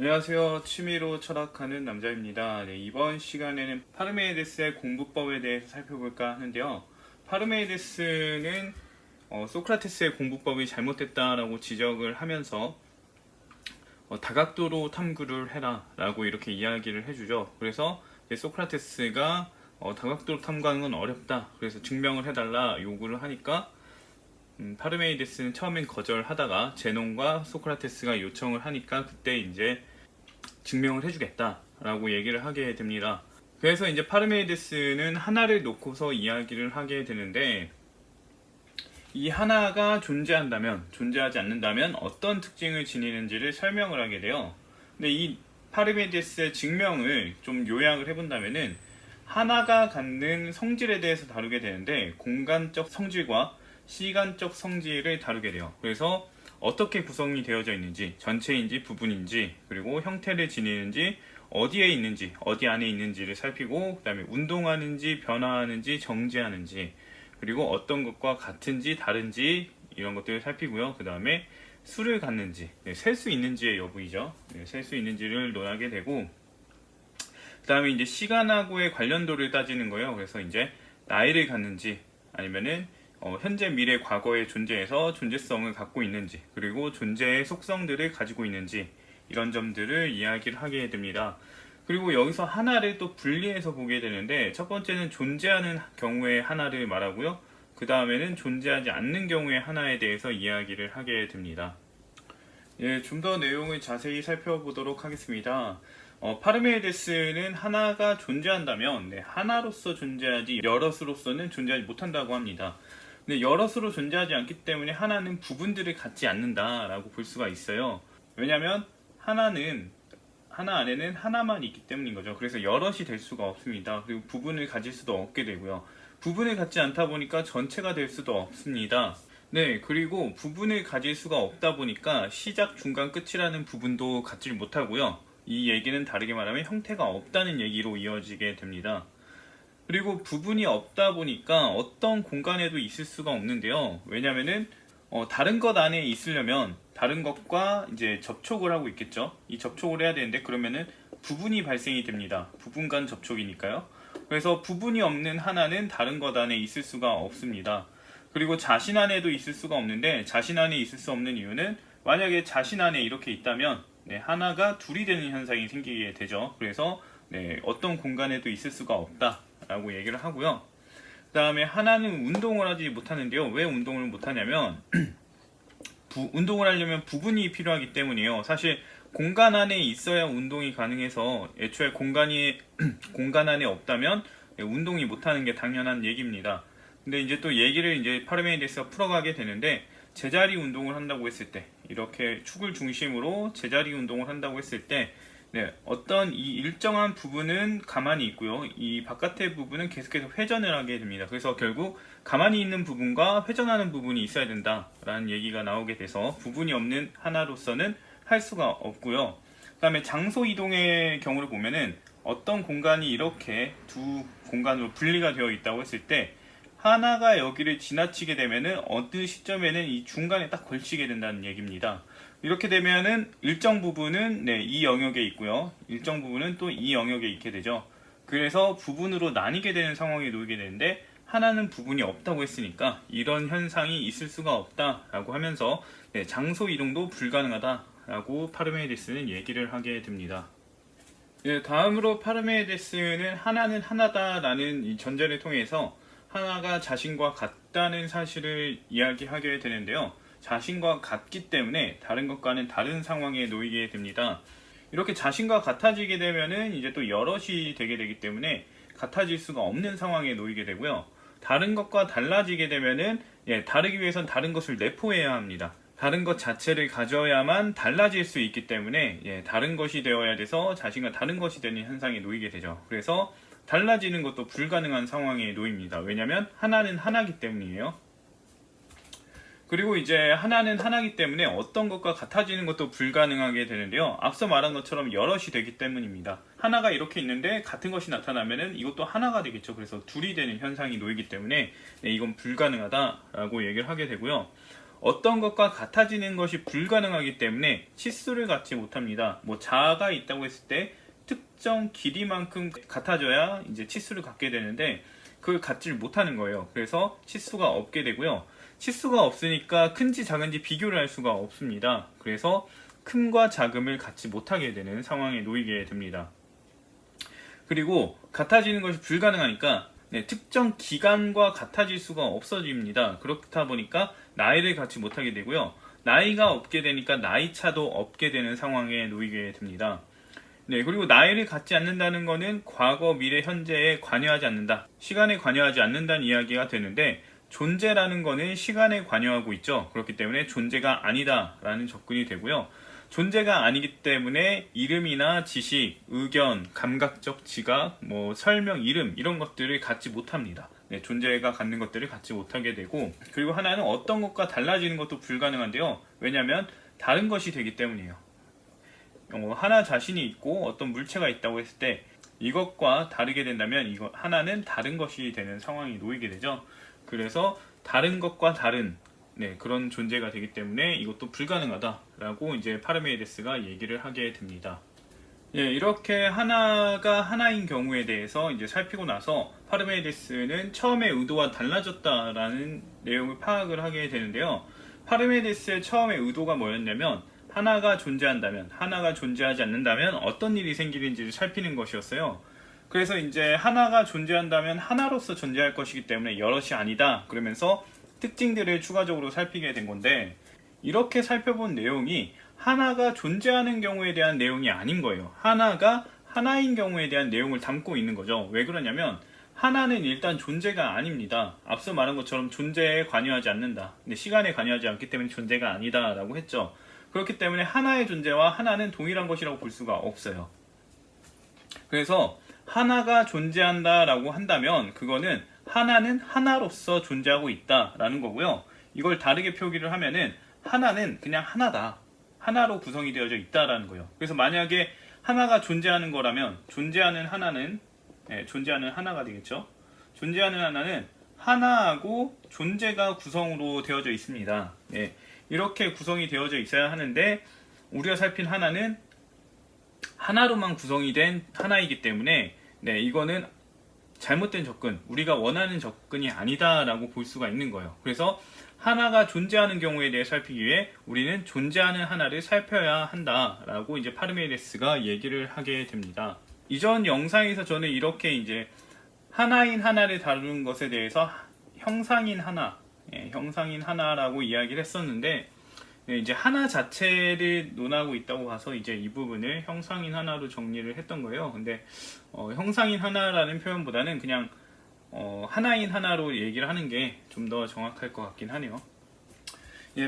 안녕하세요. 취미로 철학하는 남자입니다. 네, 이번 시간에는 파르메이데스의 공부법에 대해서 살펴볼까 하는데요. 파르메이데스는 소크라테스의 공부법이 잘못됐다라고 지적을 하면서 다각도로 탐구를 해라 라고 이렇게 이야기를 해주죠. 그래서 소크라테스가 다각도로 탐구하는 건 어렵다, 그래서 증명을 해달라 요구를 하니까 파르메이데스는 처음엔 거절하다가 제논과 소크라테스가 요청을 하니까 그때 이제 증명을 해주겠다라고 얘기를 하게 됩니다. 그래서 이제 파르메이데스는 하나를 놓고서 이야기를 하게 되는데, 이 하나가 존재한다면, 존재하지 않는다면 어떤 특징을 지니는지를 설명을 하게 돼요. 근데 이 파르메이데스의 증명을 좀 요약을 해본다면은, 하나가 갖는 성질에 대해서 다루게 되는데, 공간적 성질과 시간적 성질을 다루게 돼요. 그래서 어떻게 구성이 되어져 있는지, 전체인지 부분인지, 그리고 형태를 지니는지, 어디에 있는지, 어디 안에 있는지를 살피고, 그 다음에 운동하는지, 변화하는지, 정지하는지, 그리고 어떤 것과 같은지, 다른지, 이런 것들을 살피고요. 그 다음에 수를 갖는지, 셀 수 있는지의 여부이죠. 셀 수 있는지를 논하게 되고, 그 다음에 이제 시간하고의 관련도를 따지는 거예요. 그래서 이제 나이를 갖는지, 아니면은 현재, 미래, 과거의 존재에서 존재성을 갖고 있는지, 그리고 존재의 속성들을 가지고 있는지, 이런 점들을 이야기를 하게 됩니다. 그리고 여기서 하나를 또 분리해서 보게 되는데, 첫 번째는 존재하는 경우의 하나를 말하고요. 그 다음에는 존재하지 않는 경우의 하나에 대해서 이야기를 하게 됩니다. 예, 좀 더 내용을 자세히 살펴보도록 하겠습니다. 파르메이데스는 하나가 존재한다면 하나로서 존재하지 여럿으로서는 존재하지 못한다고 합니다. 근데 여럿으로 존재하지 않기 때문에 하나는 부분들을 갖지 않는다라고 볼 수가 있어요. 왜냐하면 하나 안에는 하나만 있기 때문인 거죠. 그래서 여럿이 될 수가 없습니다. 그리고 부분을 가질 수도 없게 되고요. 부분을 갖지 않다 보니까 전체가 될 수도 없습니다. 네, 그리고 부분을 가질 수가 없다 보니까 시작, 중간, 끝이라는 부분도 갖질 못하고요. 이 얘기는 다르게 말하면 형태가 없다는 얘기로 이어지게 됩니다. 그리고 부분이 없다 보니까 어떤 공간에도 있을 수가 없는데요. 왜냐면은 다른 것 안에 있으려면 다른 것과 이제 접촉을 하고 있겠죠. 이 접촉을 해야 되는데, 그러면은 부분이 발생이 됩니다. 부분 간 접촉이니까요. 그래서 부분이 없는 하나는 다른 것 안에 있을 수가 없습니다. 그리고 자신 안에도 있을 수가 없는데, 자신 안에 있을 수 없는 이유는 만약에 자신 안에 이렇게 있다면 하나가 둘이 되는 현상이 생기게 되죠. 그래서 어떤 공간에도 있을 수가 없다라고 얘기를 하고요. 그 다음에 하나는 운동을 하지 못하는데요. 왜 운동을 못하냐면 운동을 하려면 부분이 필요하기 때문이에요. 사실 공간 안에 있어야 운동이 가능해서, 애초에 공간 안에 없다면 운동이 못하는 게 당연한 얘기입니다. 근데 이제 또 얘기를 이제 파르메이데스가 풀어가게 되는데, 제자리 운동을 한다고 했을 때, 이렇게 축을 중심으로 제자리 운동을 한다고 했을 때, 어떤 이 일정한 부분은 가만히 있고요. 이 바깥의 부분은 계속해서 회전을 하게 됩니다. 그래서 결국 가만히 있는 부분과 회전하는 부분이 있어야 된다라는 얘기가 나오게 돼서, 부분이 없는 하나로서는 할 수가 없고요. 그 다음에 장소 이동의 경우를 보면은 어떤 공간이 이렇게 두 공간으로 분리가 되어 있다고 했을 때, 하나가 여기를 지나치게 되면은 어느 시점에는 이 중간에 딱 걸치게 된다는 얘기입니다. 이렇게 되면은 일정 부분은 이 영역에 있고요. 일정 부분은 또 이 영역에 있게 되죠. 그래서 부분으로 나뉘게 되는 상황에 놓이게 되는데, 하나는 부분이 없다고 했으니까 이런 현상이 있을 수가 없다라고 하면서 장소 이동도 불가능하다라고 파르메이데스는 얘기를 하게 됩니다. 다음으로 파르메이데스는 하나는 하나다라는 이 전제를 통해서 하나가 자신과 같다는 사실을 이야기하게 되는데요. 자신과 같기 때문에 다른 것과는 다른 상황에 놓이게 됩니다. 이렇게 자신과 같아지게 되면은 이제 또 여럿이 되게 되기 때문에 같아질 수가 없는 상황에 놓이게 되고요. 다른 것과 달라지게 되면은 다르기 위해선 다른 것을 내포해야 합니다. 다른 것 자체를 가져야만 달라질 수 있기 때문에 다른 것이 되어야 돼서 자신과 다른 것이 되는 현상에 놓이게 되죠. 그래서 달라지는 것도 불가능한 상황에 놓입니다. 왜냐하면 하나는 하나이기 때문이에요. 그리고 이제 하나는 하나이기 때문에 어떤 것과 같아지는 것도 불가능하게 되는데요. 앞서 말한 것처럼 여럿이 되기 때문입니다. 하나가 이렇게 있는데 같은 것이 나타나면은 이것도 하나가 되겠죠. 그래서 둘이 되는 현상이 놓이기 때문에 이건 불가능하다라고 얘기를 하게 되고요. 어떤 것과 같아지는 것이 불가능하기 때문에 치수를 갖지 못합니다. 뭐 자가 있다고 했을 때 특정 길이만큼 같아져야 이제 치수를 갖게 되는데 그걸 갖지를 못하는 거예요. 그래서 치수가 없게 되고요. 치수가 없으니까 큰지 작은지 비교를 할 수가 없습니다. 그래서 큼과 작음을 갖지 못하게 되는 상황에 놓이게 됩니다. 그리고 같아지는 것이 불가능하니까 특정 기간과 같아질 수가 없어집니다. 그렇다 보니까 나이를 갖지 못하게 되고요. 나이가 없게 되니까 나이 차도 없게 되는 상황에 놓이게 됩니다. 그리고 나이를 갖지 않는다는 것은 과거, 미래, 현재에 관여하지 않는다. 시간에 관여하지 않는다는 이야기가 되는데 존재라는 것은 시간에 관여하고 있죠. 그렇기 때문에 존재가 아니다라는 접근이 되고요. 존재가 아니기 때문에 이름이나 지식, 의견, 감각적 지각, 설명, 이름 이런 것들을 갖지 못합니다. 존재가 갖는 것들을 갖지 못하게 되고 그리고 하나는 어떤 것과 달라지는 것도 불가능한데요. 왜냐하면 다른 것이 되기 때문이에요. 하나 자신이 있고 어떤 물체가 있다고 했을 때 이것과 다르게 된다면 이거 하나는 다른 것이 되는 상황이 놓이게 되죠. 그래서 다른 것과 다른 그런 존재가 되기 때문에 이것도 불가능하다라고 이제 파르메이데스가 얘기를 하게 됩니다. 이렇게 하나가 하나인 경우에 대해서 이제 살피고 나서 파르메이데스는 처음의 의도와 달라졌다라는 내용을 파악을 하게 되는데요. 파르메이데스의 처음의 의도가 뭐였냐면 하나가 존재한다면, 하나가 존재하지 않는다면 어떤 일이 생기는지를 살피는 것이었어요. 그래서 이제 하나가 존재한다면 하나로서 존재할 것이기 때문에 여럿이 아니다. 그러면서 특징들을 추가적으로 살피게 된 건데 이렇게 살펴본 내용이 하나가 존재하는 경우에 대한 내용이 아닌 거예요. 하나가 하나인 경우에 대한 내용을 담고 있는 거죠. 왜 그러냐면 하나는 일단 존재가 아닙니다. 앞서 말한 것처럼 존재에 관여하지 않는다. 근데 시간에 관여하지 않기 때문에 존재가 아니다 라고 했죠. 그렇기 때문에 하나의 존재와 하나는 동일한 것이라고 볼 수가 없어요. 그래서 하나가 존재한다 라고 한다면 그거는 하나는 하나로서 존재하고 있다 라는 거고요. 이걸 다르게 표기를 하면은 하나는 그냥 하나다. 하나로 구성이 되어져 있다라는 거예요. 그래서 만약에 하나가 존재하는 거라면 존재하는 하나는 존재하는 하나가 되겠죠. 존재하는 하나는 하나하고 존재가 구성으로 되어져 있습니다. 이렇게 구성이 되어져 있어야 하는데 우리가 살핀 하나는 하나로만 구성이 된 하나이기 때문에 이거는 잘못된 접근, 우리가 원하는 접근이 아니다라고 볼 수가 있는 거예요. 그래서 하나가 존재하는 경우에 대해 살피기 위해 우리는 존재하는 하나를 살펴야 한다라고 이제 파르메이데스가 얘기를 하게 됩니다. 이전 영상에서 저는 이렇게 이제 하나인 하나를 다루는 것에 대해서 형상인 하나, 형상인 하나라고 이야기를 했었는데 이제 하나 자체를 논하고 있다고 봐서 이제 이 부분을 형상인 하나로 정리를 했던 거예요. 근데 형상인 하나라는 표현보다는 그냥 하나인 하나로 얘기를 하는 게 좀 더 정확할 것 같긴 하네요.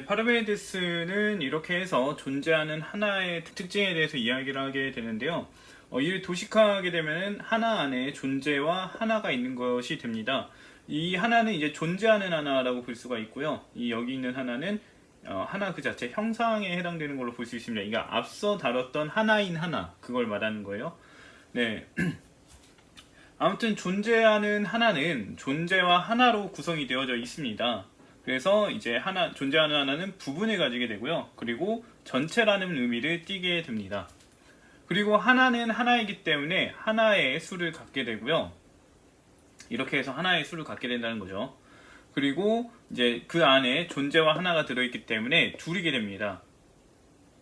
파르메이데스는 이렇게 해서 존재하는 하나의 특징에 대해서 이야기를 하게 되는데요. 이를 도식하게 되면 하나 안에 존재와 하나가 있는 것이 됩니다. 이 하나는 이제 존재하는 하나라고 볼 수가 있고요. 이 여기 있는 하나는 하나 그 자체 형상에 해당되는 걸로 볼 수 있습니다. 이게 앞서 다뤘던 하나인 하나 그걸 말하는 거예요. 아무튼 존재하는 하나는 존재와 하나로 구성이 되어져 있습니다. 그래서 이제 존재하는 하나는 부분을 가지게 되고요. 그리고 전체라는 의미를 띠게 됩니다. 그리고 하나는 하나이기 때문에 하나의 수를 갖게 되고요. 이렇게 해서 하나의 수를 갖게 된다는 거죠. 그리고 이제 그 안에 존재와 하나가 들어있기 때문에 둘이게 됩니다.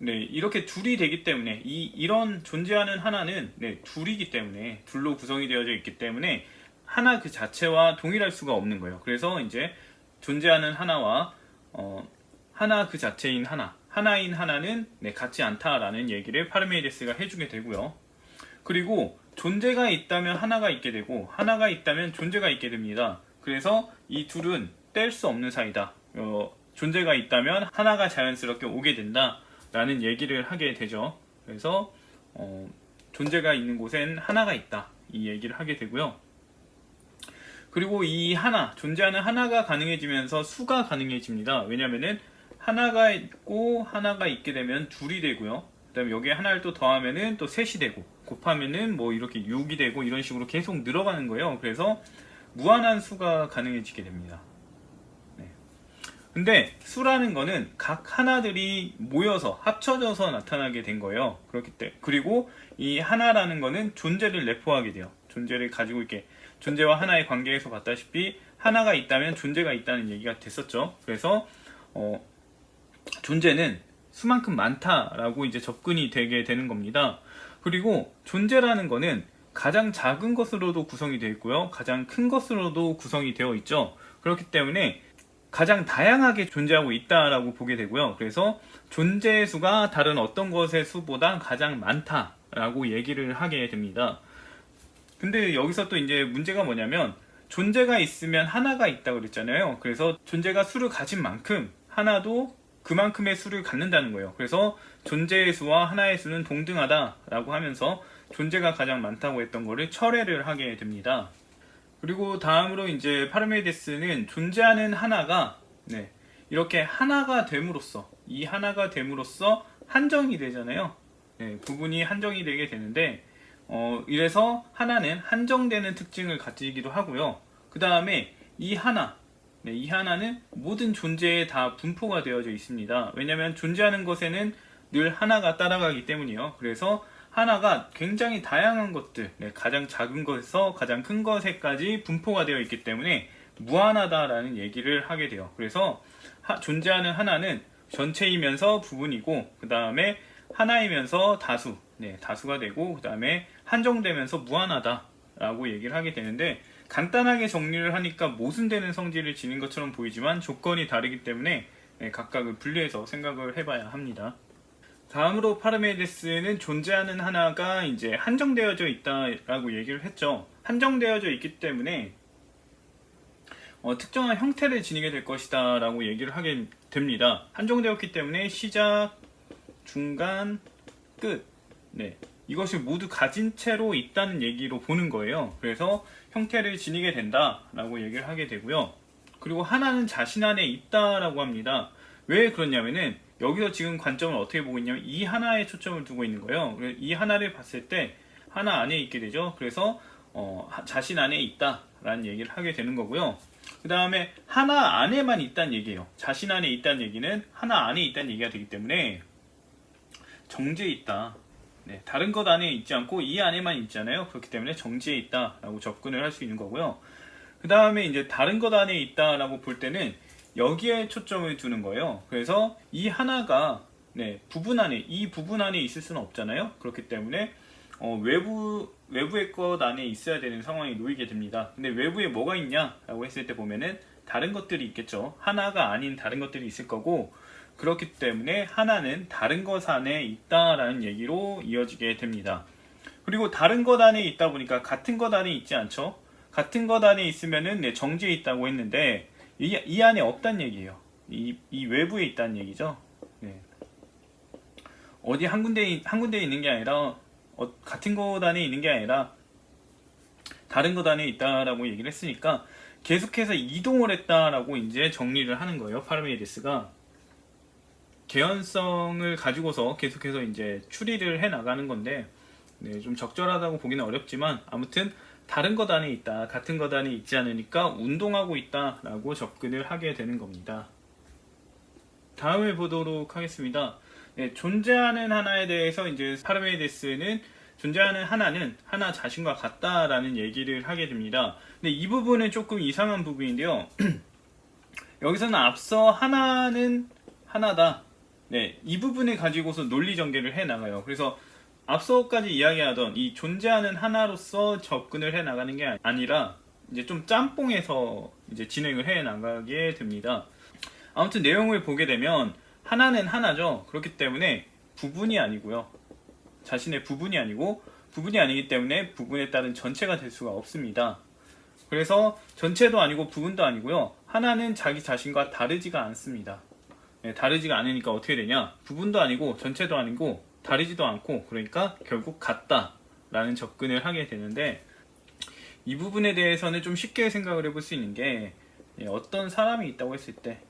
이렇게 둘이 되기 때문에 이런 존재하는 하나는 둘이기 때문에 둘로 구성이 되어져 있기 때문에 하나 그 자체와 동일할 수가 없는 거예요. 그래서 이제 존재하는 하나와 하나 그 자체인 하나인 하나는 같지 않다라는 얘기를 파르메이데스가 해주게 되고요. 그리고 존재가 있다면 하나가 있게 되고 하나가 있다면 존재가 있게 됩니다. 그래서 이 둘은 뗄 수 없는 사이다. 존재가 있다면 하나가 자연스럽게 오게 된다 라는 얘기를 하게 되죠. 그래서 존재가 있는 곳엔 하나가 있다 이 얘기를 하게 되고요. 그리고 이 존재하는 하나가 가능해지면서 수가 가능해집니다. 왜냐면은 하나가 있고 하나가 있게 되면 둘이 되고요. 그 다음에 여기에 하나를 또 더하면은 또 셋이 되고 곱하면은 이렇게 6이 되고 이런 식으로 계속 늘어가는 거예요. 그래서 무한한 수가 가능해지게 됩니다. 근데 수라는 거는 각 하나들이 모여서 합쳐져서 나타나게 된 거예요. 그렇기 때문에 그리고 이 하나라는 거는 존재를 내포하게 돼요. 존재를 가지고 있게 존재와 하나의 관계에서 봤다시피 하나가 있다면 존재가 있다는 얘기가 됐었죠. 그래서 존재는 수만큼 많다라고 이제 접근이 되게 되는 겁니다. 그리고 존재라는 거는 가장 작은 것으로도 구성이 되어 있고요. 가장 큰 것으로도 구성이 되어 있죠. 그렇기 때문에 가장 다양하게 존재하고 있다라고 보게 되고요. 그래서 존재의 수가 다른 어떤 것의 수보다 가장 많다라고 얘기를 하게 됩니다. 근데 여기서 또 이제 문제가 뭐냐면 존재가 있으면 하나가 있다고 그랬잖아요. 그래서 존재가 수를 가진 만큼 하나도 그만큼의 수를 갖는다는 거예요. 그래서 존재의 수와 하나의 수는 동등하다라고 하면서 존재가 가장 많다고 했던 거를 철회를 하게 됩니다. 그리고 다음으로 이제 파르메이데스는 존재하는 하나가 이렇게 하나가 됨으로써 이 하나가 됨으로써 한정이 되잖아요. 부분이 한정이 되게 되는데 이래서 하나는 한정되는 특징을 가지기도 하고요. 그 다음에 이 하나는 모든 존재에 다 분포가 되어져 있습니다. 왜냐하면 존재하는 것에는 늘 하나가 따라가기 때문이에요. 그래서 하나가 굉장히 다양한 것들, 가장 작은 것에서 가장 큰 것에까지 분포가 되어 있기 때문에 무한하다라는 얘기를 하게 돼요. 그래서 존재하는 하나는 전체이면서 부분이고, 그 다음에 하나이면서 다수, 다수가 되고, 그 다음에 한정되면서 무한하다라고 얘기를 하게 되는데, 간단하게 정리를 하니까 모순되는 성질을 지닌 것처럼 보이지만 조건이 다르기 때문에 각각을 분리해서 생각을 해봐야 합니다. 다음으로 파르메이데스는 존재하는 하나가 이제 한정되어져 있다라고 얘기를 했죠. 한정되어져 있기 때문에 특정한 형태를 지니게 될 것이다 라고 얘기를 하게 됩니다. 한정되었기 때문에 시작, 중간, 끝 이것을 모두 가진 채로 있다는 얘기로 보는 거예요. 그래서 형태를 지니게 된다 라고 얘기를 하게 되고요. 그리고 하나는 자신 안에 있다 라고 합니다. 왜 그러냐면은 여기서 지금 관점을 어떻게 보고 있냐면 이 하나에 초점을 두고 있는 거예요. 이 하나를 봤을 때 하나 안에 있게 되죠. 그래서 자신 안에 있다 라는 얘기를 하게 되는 거고요. 그 다음에 하나 안에만 있다는 얘기예요. 자신 안에 있다는 얘기는 하나 안에 있다는 얘기가 되기 때문에 정지해 있다. 다른 것 안에 있지 않고 이 안에만 있잖아요. 그렇기 때문에 정지해 있다 라고 접근을 할 수 있는 거고요. 그 다음에 이제 다른 것 안에 있다 라고 볼 때는 여기에 초점을 두는 거예요. 그래서 이 하나가 부분 안에 있을 수는 없잖아요. 그렇기 때문에 외부의 것 안에 있어야 되는 상황이 놓이게 됩니다. 근데 외부에 뭐가 있냐라고 했을 때 보면은 다른 것들이 있겠죠. 하나가 아닌 다른 것들이 있을 거고, 그렇기 때문에 하나는 다른 것 안에 있다라는 얘기로 이어지게 됩니다. 그리고 다른 것 안에 있다 보니까 같은 것 안에 있지 않죠. 같은 것 안에 있으면은 정지에 있다고 했는데 이 안에 없단 얘기예요. 이 외부에 있다는 얘기죠. 어디 한 군데에 있는 게 아니라 같은 것 안에 있는 게 아니라 다른 것 안에 있다라고 얘기를 했으니까 계속해서 이동을 했다라고 이제 정리를 하는 거예요. 파르메이데스가 개연성을 가지고서 계속해서 이제 추리를 해 나가는 건데 좀 적절하다고 보기는 어렵지만 아무튼 다른 것 안에 있다, 같은 것 안에 있지 않으니까 운동하고 있다라고 접근을 하게 되는 겁니다. 다음에 보도록 하겠습니다. 존재하는 하나에 대해서 이제 파르메이데스는 존재하는 하나는 하나 자신과 같다라는 얘기를 하게 됩니다. 근데 이 부분은 조금 이상한 부분인데요. 여기서는 앞서 하나는 하나다. 이 부분을 가지고서 논리 전개를 해 나가요. 그래서 앞서까지 이야기하던 이 존재하는 하나로서 접근을 해 나가는 게 아니라 이제 좀 짬뽕해서 이제 진행을 해 나가게 됩니다. 아무튼 내용을 보게 되면 하나는 하나죠. 그렇기 때문에 부분이 아니고요. 자신의 부분이 아니고 부분이 아니기 때문에 부분에 따른 전체가 될 수가 없습니다. 그래서 전체도 아니고 부분도 아니고요. 하나는 자기 자신과 다르지가 않습니다. 다르지가 않으니까 어떻게 되냐? 부분도 아니고 전체도 아니고 다르지도 않고 그러니까 결국 같다라는 접근을 하게 되는데 이 부분에 대해서는 좀 쉽게 생각을 해볼 수 있는 게 어떤 사람이 있다고 했을 때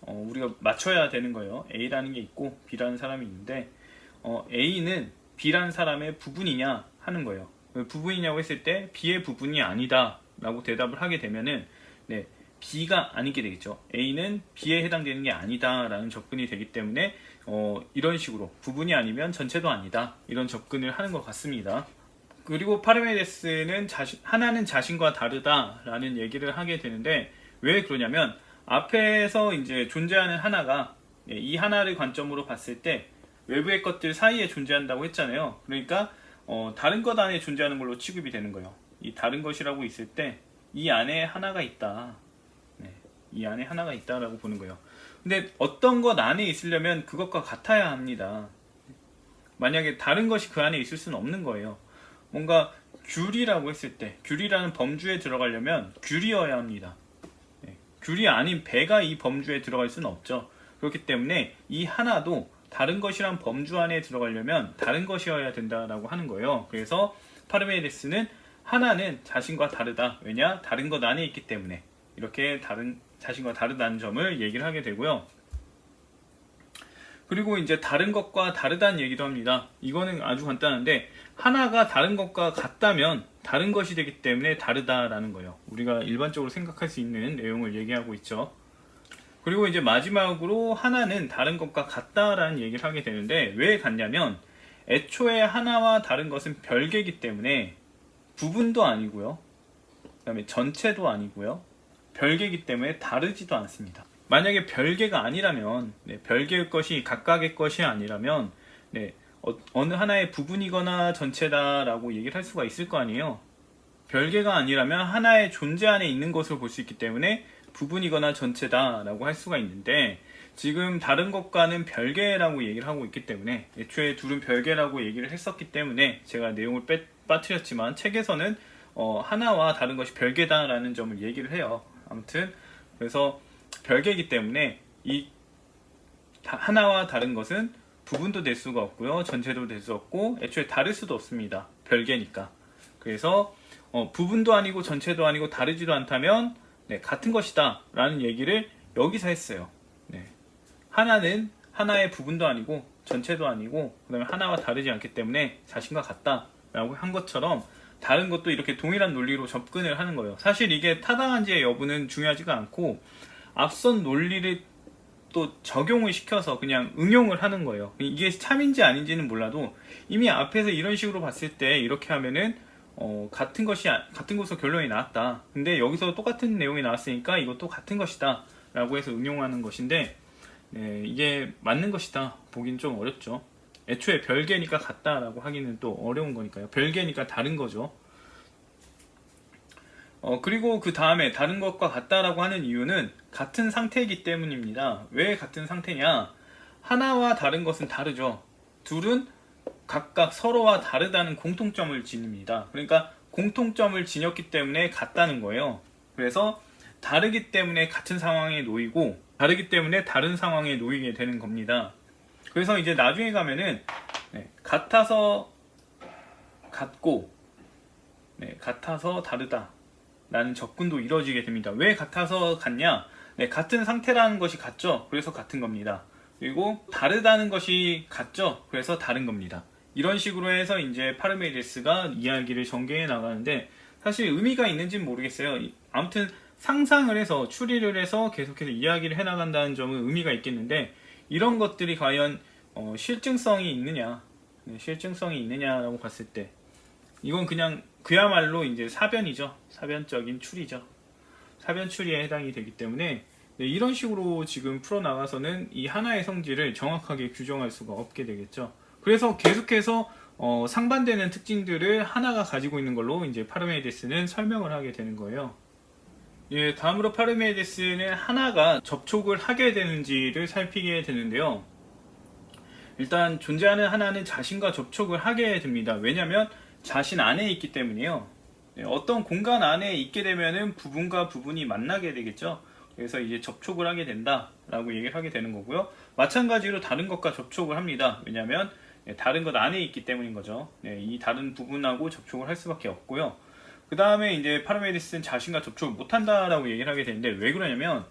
우리가 맞춰야 되는 거예요. A라는 게 있고 B라는 사람이 있는데 A는 B라는 사람의 부분이냐 하는 거예요. 부분이냐고 했을 때 B의 부분이 아니다 라고 대답을 하게 되면은 B가 아니게 되겠죠. A는 B에 해당되는 게 아니다라는 접근이 되기 때문에 이런 식으로 부분이 아니면 전체도 아니다 이런 접근을 하는 것 같습니다. 그리고 파르메데스는 하나는 자신과 다르다라는 얘기를 하게 되는데 왜 그러냐면 앞에서 이제 존재하는 하나가 이 하나를 관점으로 봤을 때 외부의 것들 사이에 존재한다고 했잖아요. 그러니까 다른 것 안에 존재하는 걸로 취급이 되는 거예요. 이 다른 것이라고 있을 때 이 안에 하나가 있다. 이 안에 하나가 있다라고 보는 거예요. 근데 어떤 것 안에 있으려면 그것과 같아야 합니다. 만약에 다른 것이 그 안에 있을 수는 없는 거예요. 뭔가 귤이라고 했을 때 귤이라는 범주에 들어가려면 귤이어야 합니다. 귤이 아닌 배가 이 범주에 들어갈 수는 없죠. 그렇기 때문에 이 하나도 다른 것이란 범주 안에 들어가려면 다른 것이어야 된다라고 하는 거예요. 그래서 파르메데스는 하나는 자신과 다르다. 왜냐? 다른 것 안에 있기 때문에 이렇게 자신과 다르다는 점을 얘기를 하게 되고요. 그리고 이제 다른 것과 다르다는 얘기도 합니다. 이거는 아주 간단한데 하나가 다른 것과 같다면 다른 것이 되기 때문에 다르다라는 거예요. 우리가 일반적으로 생각할 수 있는 내용을 얘기하고 있죠. 그리고 이제 마지막으로 하나는 다른 것과 같다라는 얘기를 하게 되는데 왜 같냐면 애초에 하나와 다른 것은 별개이기 때문에 부분도 아니고요. 그 다음에 전체도 아니고요. 별개이기 때문에 다르지도 않습니다. 만약에 별개가 아니라면 별개의 것이 각각의 것이 아니라면 어느 하나의 부분이거나 전체다라고 얘기를 할 수가 있을 거 아니에요. 별개가 아니라면 하나의 존재 안에 있는 것을 볼 수 있기 때문에 부분이거나 전체다라고 할 수가 있는데 지금 다른 것과는 별개라고 얘기를 하고 있기 때문에 애초에 둘은 별개라고 얘기를 했었기 때문에 제가 내용을 빠뜨렸지만 책에서는 하나와 다른 것이 별개다라는 점을 얘기를 해요. 아무튼 그래서 별개이기 때문에 이 하나와 다른 것은 부분도 될 수가 없고요. 전체도 될 수 없고 애초에 다를 수도 없습니다. 별개니까. 그래서 부분도 아니고 전체도 아니고 다르지도 않다면 같은 것이다 라는 얘기를 여기서 했어요. 하나는 하나의 부분도 아니고 전체도 아니고 그 다음에 하나와 다르지 않기 때문에 자신과 같다 라고 한 것처럼 다른 것도 이렇게 동일한 논리로 접근을 하는 거예요. 사실 이게 타당한지의 여부는 중요하지가 않고 앞선 논리를 또 적용을 시켜서 그냥 응용을 하는 거예요. 이게 참인지 아닌지는 몰라도 이미 앞에서 이런 식으로 봤을 때 이렇게 하면은 같은 것으로 결론이 나왔다. 근데 여기서 똑같은 내용이 나왔으니까 이것도 같은 것이다 라고 해서 응용하는 것인데 이게 맞는 것이다 보긴 좀 어렵죠. 애초에 별개니까 같다라고 하기는 또 어려운 거니까요. 별개니까 다른 거죠. 그리고 그 다음에 다른 것과 같다라고 하는 이유는 같은 상태이기 때문입니다. 왜 같은 상태냐? 하나와 다른 것은 다르죠. 둘은 각각 서로와 다르다는 공통점을 지닙니다. 그러니까 공통점을 지녔기 때문에 같다는 거예요. 그래서 다르기 때문에 같은 상황에 놓이고 다르기 때문에 다른 상황에 놓이게 되는 겁니다. 그래서 이제 나중에 가면은 같아서 같고 같아서 다르다 라는 접근도 이루어지게 됩니다. 왜 같아서 같냐? 같은 상태라는 것이 같죠. 그래서 같은 겁니다. 그리고 다르다는 것이 같죠. 그래서 다른 겁니다. 이런 식으로 해서 이제 파르메이데스가 이야기를 전개해 나가는데 사실 의미가 있는지는 모르겠어요. 아무튼 상상을 해서 추리를 해서 계속해서 이야기를 해 나간다는 점은 의미가 있겠는데 이런 것들이 과연 실증성이 있느냐라고 봤을 때 이건 그냥 그야말로 이제 사변이죠. 사변적인 추리죠. 사변 추리에 해당이 되기 때문에 이런 식으로 지금 풀어나가서는 이 하나의 성질을 정확하게 규정할 수가 없게 되겠죠. 그래서 계속해서 상반되는 특징들을 하나가 가지고 있는 걸로 이제 파르메이데스는 설명을 하게 되는 거예요. 다음으로 파르메이데스는 하나가 접촉을 하게 되는지를 살피게 되는데요. 일단 존재하는 하나는 자신과 접촉을 하게 됩니다. 왜냐하면 자신 안에 있기 때문이에요. 어떤 공간 안에 있게 되면은 부분과 부분이 만나게 되겠죠. 그래서 이제 접촉을 하게 된다라고 얘기를 하게 되는 거고요. 마찬가지로 다른 것과 접촉을 합니다. 왜냐하면 다른 것 안에 있기 때문인 거죠. 이 다른 부분하고 접촉을 할 수밖에 없고요. 그 다음에 이제 파르메이데스는 자신과 접촉을 못한다라고 얘기를 하게 되는데 왜 그러냐면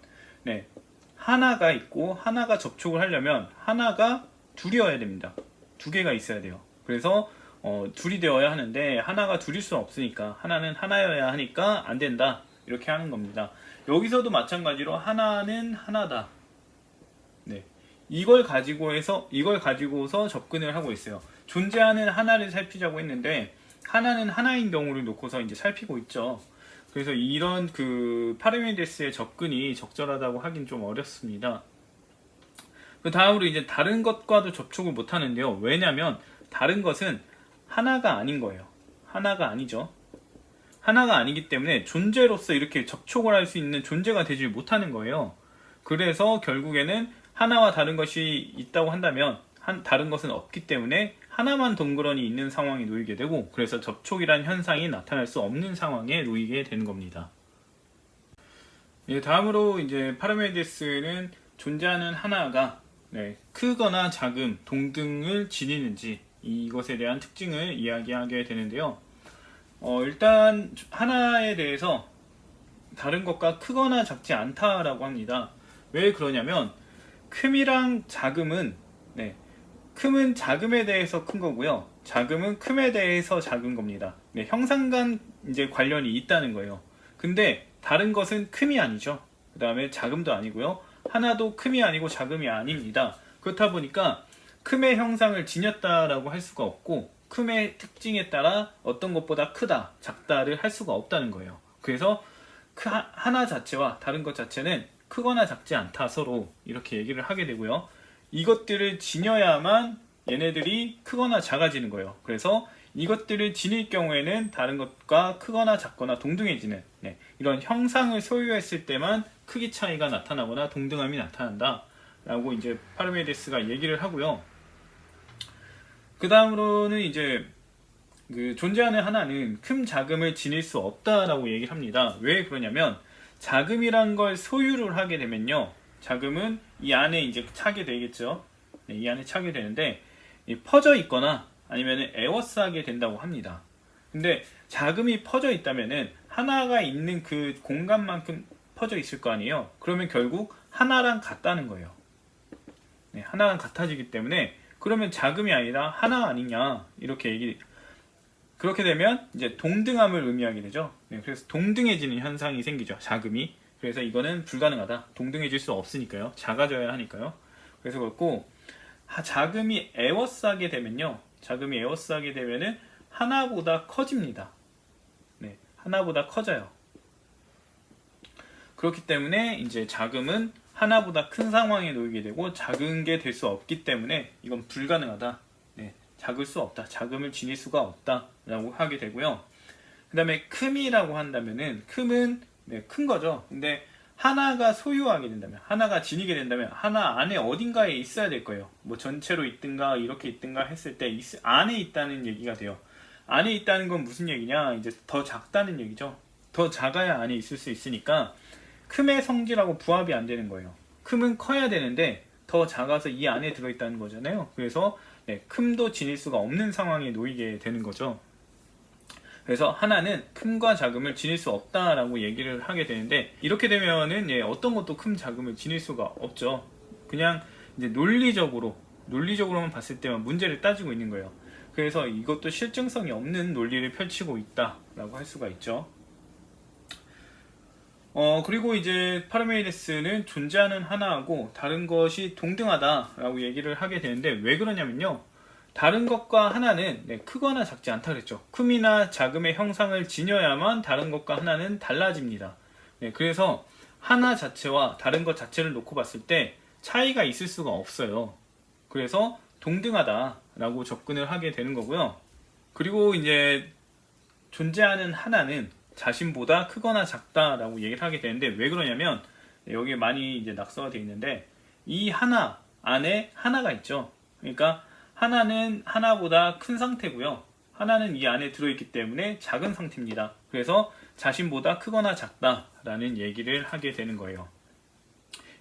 하나가 있고 하나가 접촉을 하려면 하나가 둘이어야 됩니다. 두 개가 있어야 돼요. 그래서 둘이 되어야 하는데 하나가 둘일 수 없으니까 하나는 하나여야 하니까 안 된다 이렇게 하는 겁니다. 여기서도 마찬가지로 하나는 하나다. 네. 이걸 가지고서 접근을 하고 있어요. 존재하는 하나를 살피자고 했는데 하나는 하나인 경우를 놓고서 이제 살피고 있죠. 그래서 이런 그 파르메이데스의 접근이 적절하다고 하긴 좀 어렵습니다. 그 다음으로 이제 다른 것과도 접촉을 못 하는데요. 왜냐면 다른 것은 하나가 아닌 거예요. 하나가 아니죠. 하나가 아니기 때문에 존재로서 이렇게 접촉을 할 수 있는 존재가 되지 못하는 거예요. 그래서 결국에는 하나와 다른 것이 있다고 한다면 다른 것은 없기 때문에 하나만 덩그러니 있는 상황에 놓이게 되고, 그래서 접촉이란 현상이 나타날 수 없는 상황에 놓이게 되는 겁니다. 예, 다음으로 이제 파르메이데스는 존재하는 하나가 크거나 작음, 동등을 지니는지 이것에 대한 특징을 이야기하게 되는데요. 일단 하나에 대해서 다른 것과 크거나 작지 않다라고 합니다. 왜 그러냐면 큼이랑 작음은 큼은 작음에 대해서 큰 거고요. 작음은 큼에 대해서 작은 겁니다. 형상간 이제 관련이 있다는 거예요. 근데 다른 것은 큼이 아니죠. 그 다음에 작음도 아니고요. 하나도 큼이 아니고 작음이 아닙니다. 그렇다 보니까 큼의 형상을 지녔다라고 할 수가 없고, 큼의 특징에 따라 어떤 것보다 크다, 작다를 할 수가 없다는 거예요. 그래서 하나 자체와 다른 것 자체는 크거나 작지 않다, 서로 이렇게 얘기를 하게 되고요. 이것들을 지녀야만 얘네들이 크거나 작아지는 거예요. 그래서 이것들을 지닐 경우에는 다른 것과 크거나 작거나 동등해지는 이런 형상을 소유했을 때만 크기 차이가 나타나거나 동등함이 나타난다 라고 이제 파르메이데스가 얘기를 하고요. 그 다음으로는 이제 그 존재하는 하나는 큼 작음을 지닐 수 없다라고 얘기를 합니다. 왜 그러냐면 작음이란 걸 소유를 하게 되면요, 작음은 이 안에 이제 차게 되겠죠. 이 안에 차게 되는데 퍼져 있거나 아니면 에워싸게 된다고 합니다. 근데 작음이 퍼져 있다면은 하나가 있는 그 공간만큼 퍼져 있을 거 아니에요. 그러면 결국 하나랑 같다는 거예요. 하나랑 같아지기 때문에 그러면 작음이 아니라 하나 아니냐 이렇게 그렇게 되면 이제 동등함을 의미하게 되죠. 그래서 동등해지는 현상이 생기죠. 작음이. 그래서 이거는 불가능하다. 동등해질 수 없으니까요. 작아져야 하니까요. 그래서 그렇고 작음이 에워싸게 되면요, 작음이 에워싸게 되면은 하나보다 커집니다. 하나보다 커져요. 그렇기 때문에 이제 작음은 하나보다 큰 상황에 놓이게 되고 작은 게 될 수 없기 때문에 이건 불가능하다. 작을 수 없다. 작음을 지닐 수가 없다 라고 하게 되고요. 그 다음에 큼이라고 한다면은 큼은 큰 거죠. 근데 하나가 소유하게 된다면, 하나가 지니게 된다면 하나 안에 어딘가에 있어야 될 거예요. 뭐 전체로 있든가 이렇게 있든가 했을 때 안에 있다는 얘기가 돼요. 안에 있다는 건 무슨 얘기냐, 이제 더 작다는 얘기죠. 더 작아야 안에 있을 수 있으니까 큼의 성질하고 부합이 안 되는 거예요. 큼은 커야 되는데 더 작아서 이 안에 들어있다는 거잖아요. 그래서 큼도 지닐 수가 없는 상황에 놓이게 되는 거죠. 그래서 하나는 큼과 작음을 지닐 수 없다라고 얘기를 하게 되는데, 이렇게 되면은 어떤 것도 큼 작음을 지닐 수가 없죠. 그냥 이제 논리적으로만 봤을 때만 문제를 따지고 있는 거예요. 그래서 이것도 실증성이 없는 논리를 펼치고 있다라고 할 수가 있죠. 그리고 이제 파르메이데스는 존재하는 하나하고 다른 것이 동등하다라고 얘기를 하게 되는데, 왜 그러냐면요, 다른 것과 하나는 크거나 작지 않다 그랬죠. 큼이나 작음의 형상을 지녀야만 다른 것과 하나는 달라집니다. 그래서 하나 자체와 다른 것 자체를 놓고 봤을 때 차이가 있을 수가 없어요. 그래서 동등하다라고 접근을 하게 되는 거고요. 그리고 이제 존재하는 하나는 자신보다 크거나 작다라고 얘기를 하게 되는데, 왜 그러냐면 여기에 많이 이제 낙서가 되어 있는데, 이 하나 안에 하나가 있죠. 그러니까 하나는 하나보다 큰 상태고요, 하나는 이 안에 들어있기 때문에 작은 상태입니다. 그래서 자신보다 크거나 작다라는 얘기를 하게 되는 거예요.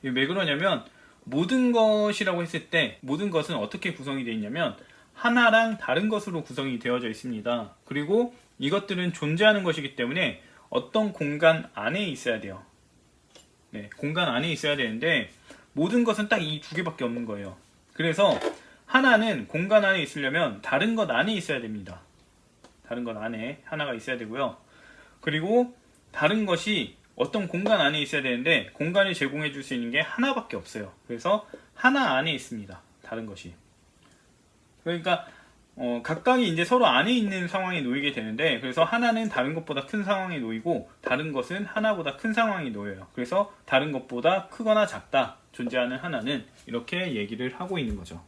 왜 그러냐면 모든 것이라고 했을 때 모든 것은 어떻게 구성이 되어 있냐면 하나랑 다른 것으로 구성이 되어져 있습니다. 그리고 이것들은 존재하는 것이기 때문에 어떤 공간 안에 있어야 돼요. 공간 안에 있어야 되는데 모든 것은 딱 이 두 개밖에 없는 거예요. 그래서 하나는 공간 안에 있으려면 다른 것 안에 있어야 됩니다. 다른 것 안에 하나가 있어야 되고요. 그리고 다른 것이 어떤 공간 안에 있어야 되는데 공간을 제공해 줄 수 있는 게 하나밖에 없어요. 그래서 하나 안에 있습니다. 다른 것이. 그러니까 각각이 이제 서로 안에 있는 상황에 놓이게 되는데, 그래서 하나는 다른 것보다 큰 상황에 놓이고 다른 것은 하나보다 큰 상황에 놓여요. 그래서 다른 것보다 크거나 작다 존재하는 하나는, 이렇게 얘기를 하고 있는 거죠.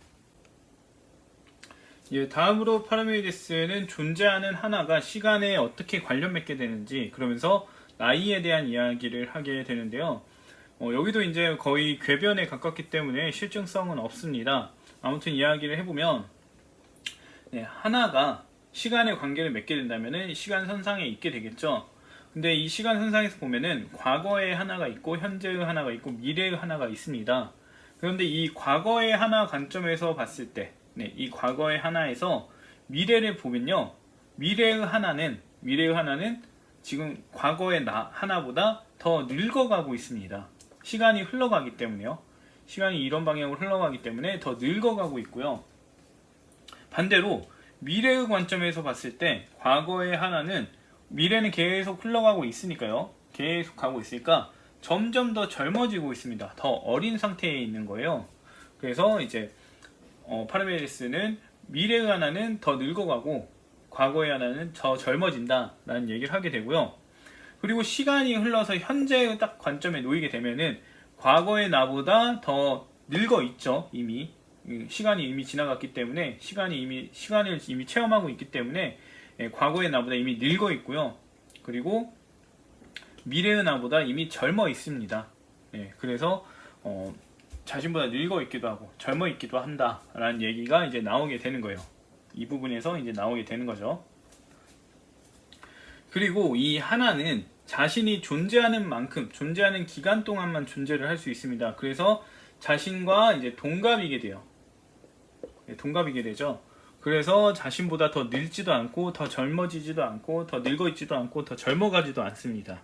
예, 다음으로 파르메이데스는 존재하는 하나가 시간에 어떻게 관련 맺게 되는지, 그러면서 나이에 대한 이야기를 하게 되는데요. 여기도 이제 거의 궤변에 가깝기 때문에 실증성은 없습니다. 아무튼 이야기를 해보면, 네, 하나가 시간의 관계를 맺게 된다면 시간 선상에 있게 되겠죠. 근데 이 시간 선상에서 보면은 과거의 하나가 있고 현재의 하나가 있고 미래의 하나가 있습니다. 그런데 이 과거의 하나 관점에서 봤을 때, 네, 이 과거의 하나에서 미래를 보면요, 미래의 하나는 지금 과거의 하나보다 더 늙어가고 있습니다. 시간이 흘러가기 때문에요. 시간이 이런 방향으로 흘러가기 때문에 더 늙어가고 있고요. 반대로 미래의 관점에서 봤을 때 과거의 하나는, 미래는 계속 흘러가고 있으니까요. 계속 가고 있으니까 점점 더 젊어지고 있습니다. 더 어린 상태에 있는 거예요. 그래서 이제 파르메이데스는 미래의 하나는 더 늙어가고 과거의 하나는 더 젊어진다 라는 얘기를 하게 되고요. 그리고 시간이 흘러서 현재의 딱 관점에 놓이게 되면은 과거의 나보다 더 늙어 있죠. 이미 시간이 이미 지나갔기 때문에, 시간을 이미 체험하고 있기 때문에 과거의 나보다 이미 늙어 있고요. 그리고 미래의 나보다 이미 젊어 있습니다. 그래서 자신보다 늙어 있기도 하고 젊어 있기도 한다라는 얘기가 이제 나오게 되는 거예요. 이 부분에서 이제 나오게 되는 거죠. 그리고 이 하나는 자신이 존재하는 만큼, 존재하는 기간 동안만 존재를 할 수 있습니다. 그래서 자신과 이제 동갑이게 돼요. 동갑이게 되죠. 그래서 자신보다 더 늙지도 않고 더 젊어지지도 않고 더 늙어 있지도 않고 더 젊어가지도 않습니다.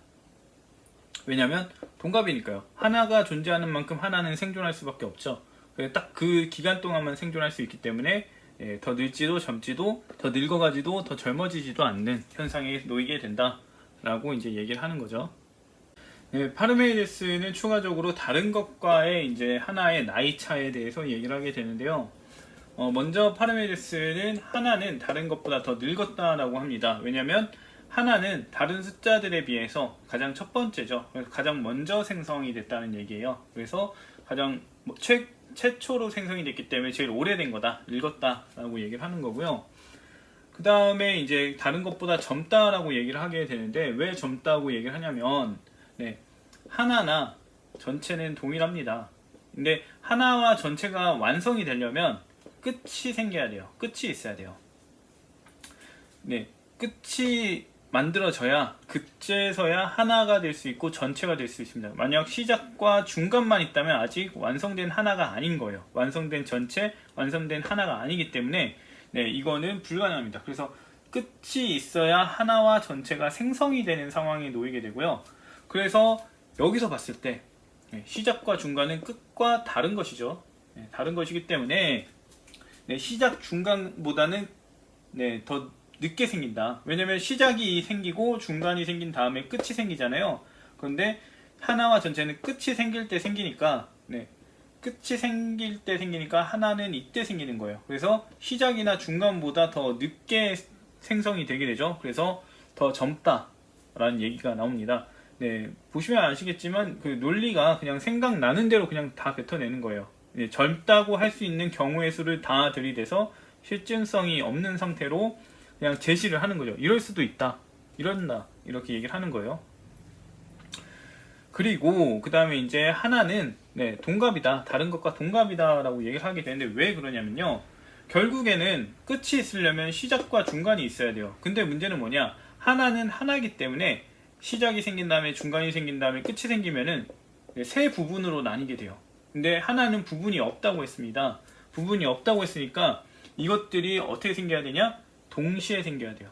왜냐하면 동갑이니까요. 하나가 존재하는 만큼 하나는 생존할 수밖에 없죠. 딱 그 기간 동안만 생존할 수 있기 때문에 더 늙지도 젊지도 더 늙어가지도 더 젊어지지도 않는 현상에 놓이게 된다라고 이제 얘기를 하는 거죠. 파르메이데스는 추가적으로 다른 것과의 이제 하나의 나이 차에 대해서 얘기를 하게 되는데요. 먼저 파르메이데스는 하나는 다른 것보다 더 늙었다라고 합니다. 왜냐하면 하나는 다른 숫자들에 비해서 가장 첫 번째죠. 그래서 가장 먼저 생성이 됐다는 얘기예요. 그래서 가장 최초로 생성이 됐기 때문에 제일 오래된 거다, 늙었다라고 얘기를 하는 거고요. 그 다음에 이제 다른 것보다 젊다라고 얘기를 하게 되는데, 왜 젊다고 얘기를 하냐면, 하나나 전체는 동일합니다. 근데 하나와 전체가 완성이 되려면 끝이 생겨야 돼요. 끝이 있어야 돼요. 끝이 만들어져야 그때서야 하나가 될 수 있고 전체가 될 수 있습니다. 만약 시작과 중간만 있다면 아직 완성된 하나가 아닌 거예요. 완성된 전체, 완성된 하나가 아니기 때문에 이거는 불가능합니다. 그래서 끝이 있어야 하나와 전체가 생성이 되는 상황에 놓이게 되고요. 그래서 여기서 봤을 때 시작과 중간은 끝과 다른 것이죠. 다른 것이기 때문에 시작 중간보다는 더 늦게 생긴다. 왜냐면 시작이 생기고 중간이 생긴 다음에 끝이 생기잖아요. 그런데 하나와 전체는 끝이 생길 때 생기니까, 끝이 생길 때 생기니까 하나는 이때 생기는 거예요. 그래서 시작이나 중간보다 더 늦게 생성이 되게 되죠. 그래서 더 젊다라는 얘기가 나옵니다. 보시면 아시겠지만 그 논리가 그냥 생각나는 대로 그냥 다 뱉어내는 거예요. 젊다고 할 수 있는 경우의 수를 다 들이대서 실증성이 없는 상태로 그냥 제시를 하는 거죠. 이럴 수도 있다, 이런다, 이렇게 얘기를 하는 거예요. 그리고 그 다음에 이제 하나는 동갑이다, 다른 것과 동갑이다 라고 얘기를 하게 되는데, 왜 그러냐면요, 결국에는 끝이 있으려면 시작과 중간이 있어야 돼요. 근데 문제는 뭐냐, 하나는 하나이기 때문에 시작이 생긴 다음에 중간이 생긴 다음에 끝이 생기면은 세 부분으로 나뉘게 돼요. 근데 하나는 부분이 없다고 했습니다. 부분이 없다고 했으니까 이것들이 어떻게 생겨야 되냐? 동시에 생겨야 돼요.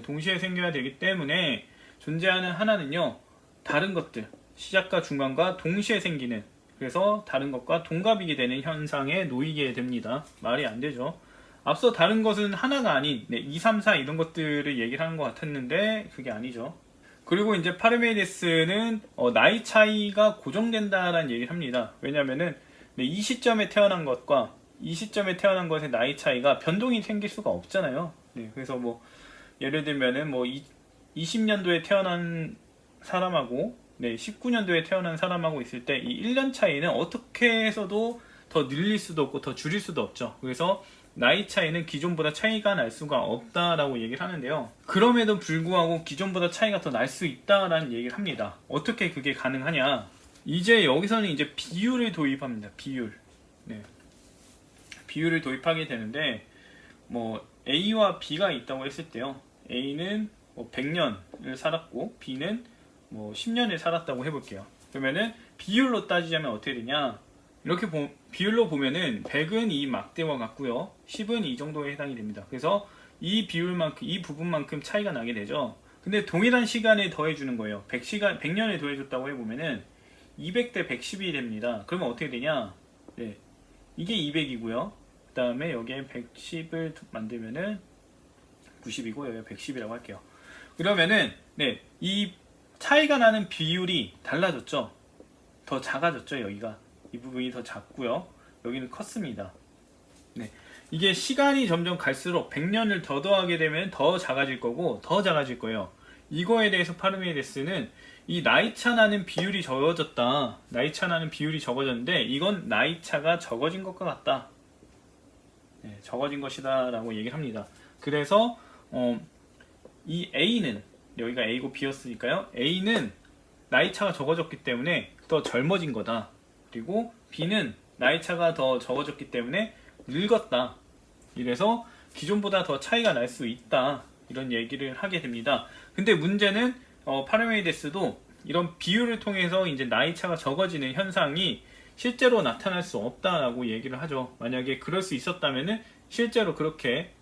동시에 생겨야 되기 때문에 존재하는 하나는요, 다른 것들, 시작과 중간과 동시에 생기는, 그래서 다른 것과 동갑이게 되는 현상에 놓이게 됩니다. 말이 안 되죠. 앞서 다른 것은 하나가 아닌 2, 3, 4 이런 것들을 얘기를 하는 것 같았는데 그게 아니죠. 그리고 이제 파르메이데스는 나이 차이가 고정된다라는 얘기를 합니다. 왜냐면은 이 시점에 태어난 것과 이 시점에 태어난 것의 나이 차이가 변동이 생길 수가 없잖아요. 네, 그래서 뭐 예를 들면은 뭐 20년도에 태어난 사람하고 19년도에 태어난 사람하고 있을 때 이 1년 차이는 어떻게 해서도 더 늘릴 수도 없고 더 줄일 수도 없죠. 그래서 나이 차이는 기존보다 차이가 날 수가 없다라고 얘기를 하는데요. 그럼에도 불구하고 기존보다 차이가 더 날 수 있다라는 얘기를 합니다. 어떻게 그게 가능하냐? 이제 여기서는 이제 비율을 도입합니다. 비율. 네. 비율을 도입하게 되는데 뭐 A와 B가 있다고 했을 때요. A는 뭐 100년을 살았고 B는 뭐 10년을 살았다고 해볼게요. 그러면은 비율로 따지자면 어떻게 되냐? 이렇게 비율로 보면은 100은 이 막대와 같고요. 10은 이 정도에 해당이 됩니다. 그래서 이 비율만큼, 이 부분만큼 차이가 나게 되죠. 근데 동일한 시간에 더해주는 거예요. 100년에 더해줬다고 해보면은 200대 110이 됩니다. 그러면 어떻게 되냐? 네. 이게 200이고요. 그 다음에 여기에 110을 만들면은 90이고 여기 110이라고 할게요. 그러면은 이 차이가 나는 비율이 달라졌죠. 더 작아졌죠. 여기가 이 부분이 더 작고요. 여기는 컸습니다. 네. 이게 시간이 점점 갈수록 100년을 더 더하게 되면 더 작아질 거고 더 작아질 거예요. 이거에 대해서 파르메이데스는 이 나이차 나는 비율이 적어졌다. 나이차 나는 비율이 적어졌는데 이건 나이차가 적어진 것과 같다. 네, 적어진 것이다 라고 얘기를 합니다. 그래서 이 A는 여기가 A고 B였으니까요. A는 나이차가 적어졌기 때문에 더 젊어진 거다. 그리고 B는 나이차가 더 적어졌기 때문에 늙었다. 이래서 기존보다 더 차이가 날 수 있다. 이런 얘기를 하게 됩니다. 근데 문제는 파르메이데스도 이런 비율을 통해서 이제 나이차가 적어지는 현상이 실제로 나타날 수 없다라고 얘기를 하죠. 만약에 그럴 수 있었다면은 실제로 그렇게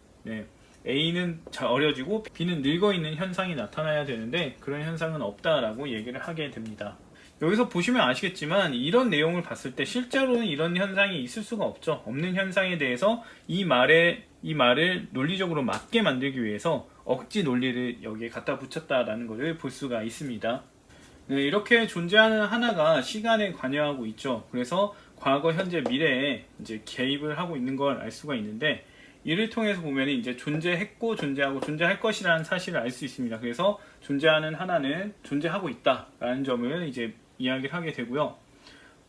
A는 어려지고 B는 늙어 있는 현상이 나타나야 되는데 그런 현상은 없다라고 얘기를 하게 됩니다. 여기서 보시면 아시겠지만 이런 내용을 봤을 때 실제로는 이런 현상이 있을 수가 없죠. 없는 현상에 대해서 이 말을 논리적으로 맞게 만들기 위해서 억지 논리를 여기에 갖다 붙였다라는 것을 볼 수가 있습니다. 네, 이렇게 존재하는 하나가 시간에 관여하고 있죠. 그래서 과거, 현재, 미래에 이제 개입을 하고 있는 걸 알 수가 있는데 이를 통해서 보면 이제 존재했고 존재하고 존재할 것이라는 사실을 알 수 있습니다. 그래서 존재하는 하나는 존재하고 있다라는 점을 이제 이야기를 하게 되고요.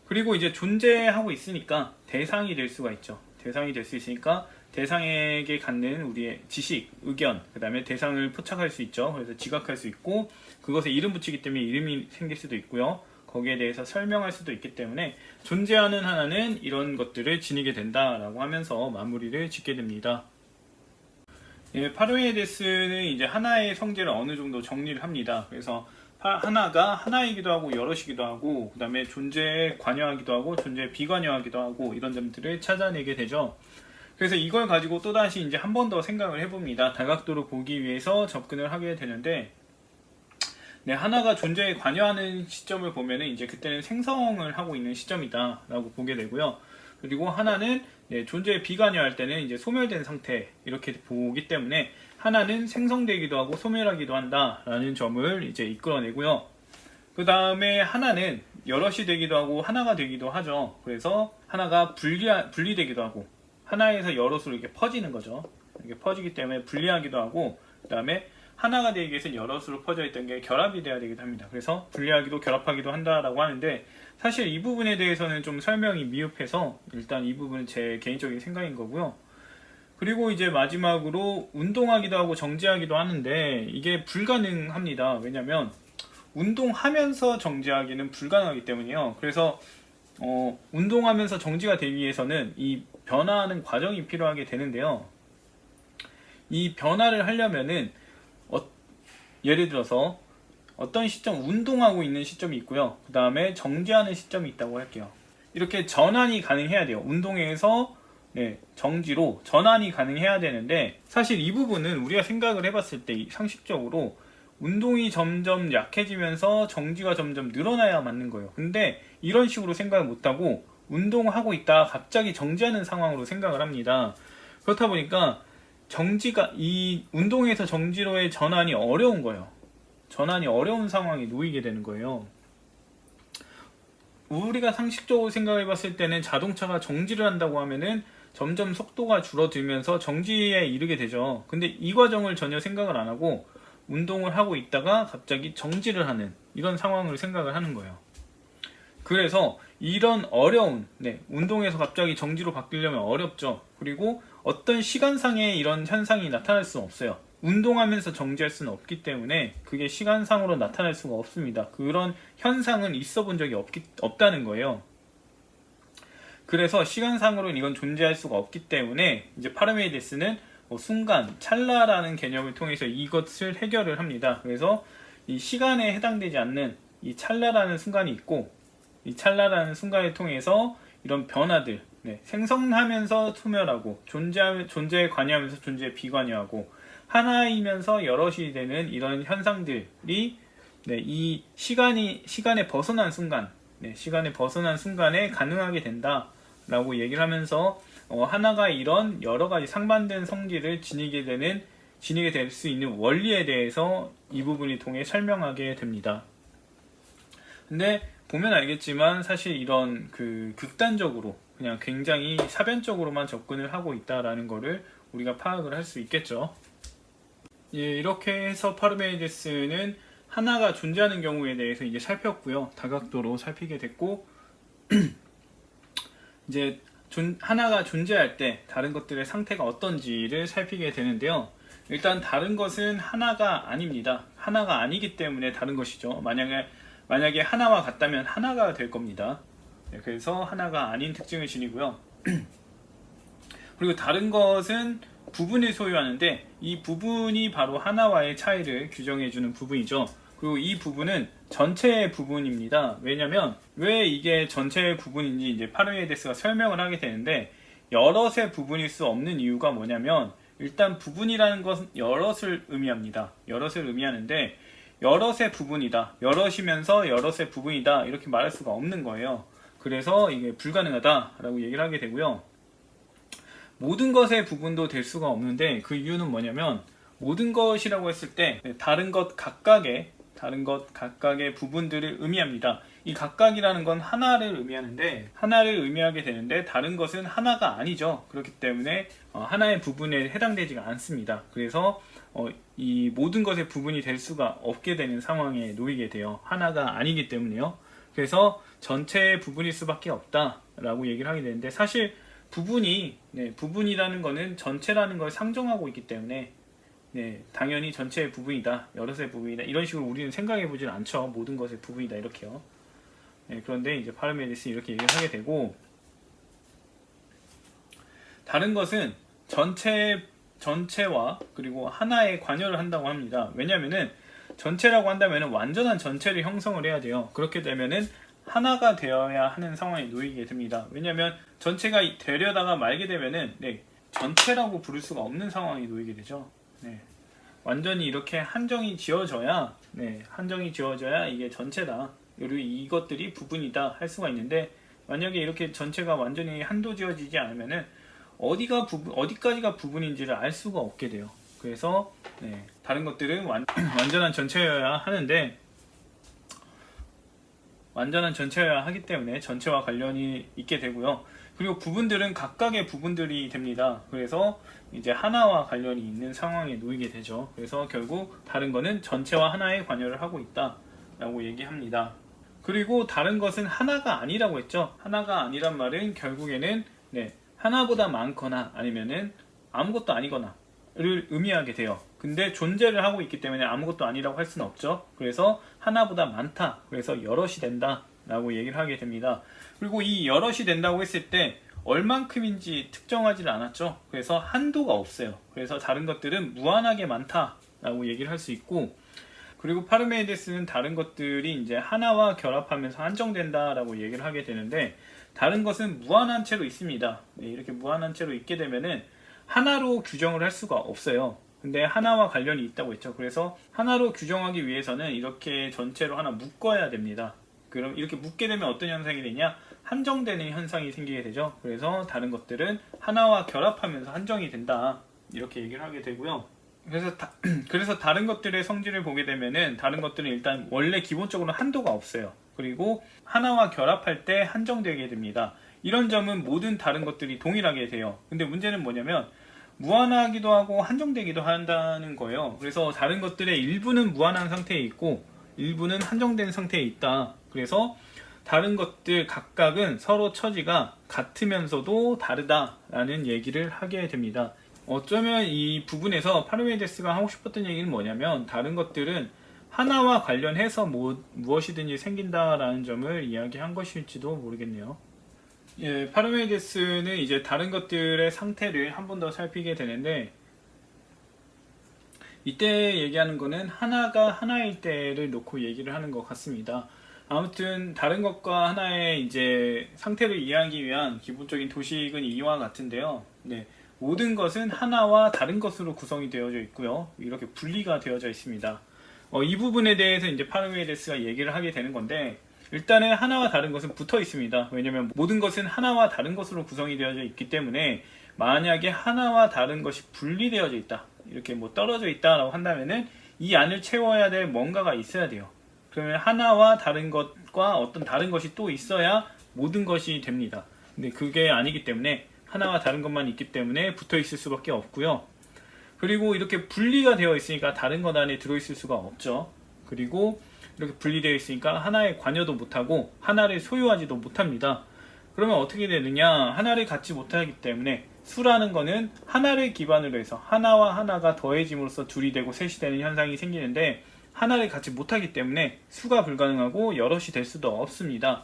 그리고 이제 존재하고 있으니까 대상이 될 수가 있죠. 대상이 될 수 있으니까 대상에게 갖는 우리의 지식, 의견, 그 다음에 대상을 포착할 수 있죠. 그래서 지각할 수 있고 그것에 이름 붙이기 때문에 이름이 생길 수도 있고요. 거기에 대해서 설명할 수도 있기 때문에 존재하는 하나는 이런 것들을 지니게 된다라고 하면서 마무리를 짓게 됩니다. 파르메이데스는 이제 하나의 성질을 어느 정도 정리를 합니다. 그래서 하나가 하나이기도 하고 여럿이기도 하고 그 다음에 존재에 관여하기도 하고 존재에 비관여하기도 하고 이런 점들을 찾아내게 되죠. 그래서 이걸 가지고 또다시 이제 한 번 더 생각을 해봅니다. 다각도로 보기 위해서 접근을 하게 되는데 하나가 존재에 관여하는 시점을 보면은 이제 그때는 생성을 하고 있는 시점이다 라고 보게 되고요. 그리고 하나는 존재에 비관여할 때는 이제 소멸된 상태 이렇게 보기 때문에 하나는 생성되기도 하고 소멸하기도 한다라는 점을 이제 이끌어내고요. 그 다음에 하나는 여럿이 되기도 하고 하나가 되기도 하죠. 그래서 하나가 분리되기도 하고 하나에서 여럿으로 이렇게 퍼지는 거죠. 이렇게 퍼지기 때문에 분리하기도 하고 그 다음에 하나가 되기 위해서 여럿으로 퍼져 있던 게 결합이 돼야 되기도 합니다. 그래서 분리하기도 결합하기도 한다라고 하는데 사실 이 부분에 대해서는 좀 설명이 미흡해서 일단 이 부분은 제 개인적인 생각인 거고요. 그리고 이제 마지막으로 운동하기도 하고 정지하기도 하는데 이게 불가능합니다. 왜냐면 운동하면서 정지하기는 불가능하기 때문이에요. 그래서 운동하면서 정지가 되기 위해서는 이 변화하는 과정이 필요하게 되는데요. 이 변화를 하려면은 예를 들어서 어떤 시점, 운동하고 있는 시점이 있고요. 그 다음에 정지하는 시점이 있다고 할게요. 이렇게 전환이 가능해야 돼요. 운동에서 정지로 전환이 가능해야 되는데 사실 이 부분은 우리가 생각을 해봤을 때 상식적으로 운동이 점점 약해지면서 정지가 점점 늘어나야 맞는 거예요. 근데 이런 식으로 생각을 못하고 운동하고 있다가 갑자기 정지하는 상황으로 생각을 합니다. 그렇다 보니까 이 운동에서 정지로의 전환이 어려운 거예요. 전환이 어려운 상황에 놓이게 되는 거예요. 우리가 상식적으로 생각해 봤을 때는 자동차가 정지를 한다고 하면은 점점 속도가 줄어들면서 정지에 이르게 되죠. 근데 이 과정을 전혀 생각을 안 하고 운동을 하고 있다가 갑자기 정지를 하는 이런 상황을 생각을 하는 거예요. 그래서 이런 어려운, 운동에서 갑자기 정지로 바뀌려면 어렵죠. 그리고 어떤 시간상의 이런 현상이 나타날 수는 없어요. 운동하면서 정지할 수는 없기 때문에 그게 시간상으로 나타날 수가 없습니다. 그런 현상은 있어 본 적이 없다는 거예요. 그래서 시간상으로는 이건 존재할 수가 없기 때문에 이제 파르메이데스는 순간, 찰나라는 개념을 통해서 이것을 해결을 합니다. 그래서 이 시간에 해당되지 않는 이 찰나라는 순간이 있고, 이 찰나라는 순간을 통해서 이런 변화들, 생성하면서 소멸하고, 존재에 관여하면서 존재에 비관여하고, 하나이면서 여럿이 되는 이런 현상들이 이 시간에 벗어난 순간, 시간에 벗어난 순간에 가능하게 된다라고 얘기를 하면서 하나가 이런 여러 가지 상반된 성질을 지니게 될 수 있는 원리에 대해서 이 부분을 통해 설명하게 됩니다. 근데 보면 알겠지만 사실 이런 극단적으로 그냥 굉장히 사변적으로만 접근을 하고 있다라는 거를 우리가 파악을 할 수 있겠죠. 예, 이렇게 해서 파르메이데스는 하나가 존재하는 경우에 대해서 이제 살폈고요. 다각도로 살피게 됐고, 이제 하나가 존재할 때 다른 것들의 상태가 어떤지를 살피게 되는데요. 일단 다른 것은 하나가 아닙니다. 하나가 아니기 때문에 다른 것이죠. 만약에 하나와 같다면 하나가 될 겁니다. 그래서 하나가 아닌 특징을 지니고요. 그리고 다른 것은 부분을 소유하는데 이 부분이 바로 하나와의 차이를 규정해주는 부분이죠. 그리고 이 부분은 전체의 부분입니다. 왜냐면 왜 이게 전체의 부분인지 이제 파르메이데스가 설명을 하게 되는데, 여럿의 부분일 수 없는 이유가 뭐냐면, 일단 부분이라는 것은 여럿을 의미합니다. 여럿을 의미하는데 여럿의 부분이다, 여럿이면서 여럿의 부분이다 이렇게 말할 수가 없는 거예요. 그래서 이게 불가능하다라고 얘기를 하게 되고요. 모든 것의 부분도 될 수가 없는데 그 이유는 뭐냐면, 모든 것이라고 했을 때 다른 것 각각의 부분들을 의미합니다. 이 각각이라는 건 하나를 의미하게 되는데 다른 것은 하나가 아니죠. 그렇기 때문에 하나의 부분에 해당되지가 않습니다. 그래서 이 모든 것의 부분이 될 수가 없게 되는 상황에 놓이게 돼요. 하나가 아니기 때문에요. 그래서 전체의 부분일 수밖에 없다라고 얘기를 하게 되는데, 사실 부분이라는 거는 전체라는 걸 상정하고 있기 때문에 당연히 전체의 부분이다, 여럿의 부분이다 이런 식으로 우리는 생각해 보질 않죠. 모든 것의 부분이다 이렇게요. 그런데 이제 파르메이데스는 이렇게 얘기를 하게 되고, 다른 것은 전체와 그리고 하나에 관여를 한다고 합니다. 왜냐면은 전체라고 한다면 완전한 전체를 형성을 해야 돼요. 그렇게 되면은 하나가 되어야 하는 상황에 놓이게 됩니다. 왜냐면 전체가 되려다가 말게 되면은 전체라고 부를 수가 없는 상황에 놓이게 되죠. 완전히 이렇게 한정이 지어져야 이게 전체다, 그리고 이것들이 부분이다 할 수가 있는데, 만약에 이렇게 전체가 완전히 한도 지어지지 않으면은 어디까지가 부분인지를 알 수가 없게 돼요. 그래서 다른 것들은 완전한 전체여야 하는데, 완전한 전체여야 하기 때문에 전체와 관련이 있게 되고요. 그리고 부분들은 각각의 부분들이 됩니다. 그래서 이제 하나와 관련이 있는 상황에 놓이게 되죠. 그래서 결국 다른 거는 전체와 하나에 관여를 하고 있다라고 얘기합니다. 그리고 다른 것은 하나가 아니라고 했죠. 하나가 아니란 말은 결국에는 하나보다 많거나 아니면은 아무것도 아니거나를 의미하게 돼요. 근데 존재를 하고 있기 때문에 아무것도 아니라고 할 수는 없죠. 그래서 하나보다 많다, 그래서 여럿이 된다 라고 얘기를 하게 됩니다. 그리고 이 여럿이 된다고 했을 때 얼만큼인지 특정하지를 않았죠. 그래서 한도가 없어요. 그래서 다른 것들은 무한하게 많다 라고 얘기를 할 수 있고, 그리고 파르메이데스는 다른 것들이 이제 하나와 결합하면서 한정된다 라고 얘기를 하게 되는데, 다른 것은 무한한 채로 있습니다. 이렇게 무한한 채로 있게 되면은 하나로 규정을 할 수가 없어요. 근데 하나와 관련이 있다고 했죠. 그래서 하나로 규정하기 위해서는 이렇게 전체로 하나 묶어야 됩니다. 그럼 이렇게 묶게 되면 어떤 현상이 되냐? 한정되는 현상이 생기게 되죠. 그래서 다른 것들은 하나와 결합하면서 한정이 된다, 이렇게 얘기를 하게 되고요. 그래서 다른 것들의 성질을 보게 되면은 다른 것들은 일단 원래 기본적으로 한도가 없어요. 그리고 하나와 결합할 때 한정되게 됩니다. 이런 점은 모든 다른 것들이 동일하게 돼요. 근데 문제는 뭐냐면 무한하기도 하고 한정되기도 한다는 거예요. 그래서 다른 것들의 일부는 무한한 상태에 있고 일부는 한정된 상태에 있다. 그래서 다른 것들 각각은 서로 처지가 같으면서도 다르다라는 얘기를 하게 됩니다. 어쩌면 이 부분에서 파르메이데스가 하고 싶었던 얘기는 뭐냐면 다른 것들은 하나와 관련해서 무엇이든지 생긴다라는 점을 이야기한 것일지도 모르겠네요. 예, 파르메이데스는 이제 다른 것들의 상태를 한 번 더 살피게 되는데 이때 얘기하는 거는 하나가 하나일 때를 놓고 얘기를 하는 것 같습니다. 아무튼 다른 것과 하나의 이제 상태를 이해하기 위한 기본적인 도식은 이와 같은데요. 네, 모든 것은 하나와 다른 것으로 구성이 되어져 있고요. 이렇게 분리가 되어져 있습니다. 이 부분에 대해서 이제 파르메이데스가 얘기를 하게 되는 건데 일단은 하나와 다른 것은 붙어 있습니다. 왜냐하면 모든 것은 하나와 다른 것으로 구성이 되어져 있기 때문에 만약에 하나와 다른 것이 분리되어져 있다, 이렇게 뭐 떨어져 있다라고 한다면은 이 안을 채워야 될 뭔가가 있어야 돼요. 그러면 하나와 다른 것과 어떤 다른 것이 또 있어야 모든 것이 됩니다. 근데 그게 아니기 때문에 하나와 다른 것만 있기 때문에 붙어 있을 수밖에 없고요. 그리고 이렇게 분리가 되어 있으니까 다른 것 안에 들어있을 수가 없죠. 그리고 이렇게 분리되어 있으니까 하나에 관여도 못하고 하나를 소유하지도 못합니다. 그러면 어떻게 되느냐? 하나를 갖지 못하기 때문에 수라는 거는 하나를 기반으로 해서 하나와 하나가 더해짐으로써 둘이 되고 셋이 되는 현상이 생기는데 하나를 갖지 못하기 때문에 수가 불가능하고 여럿이 될 수도 없습니다.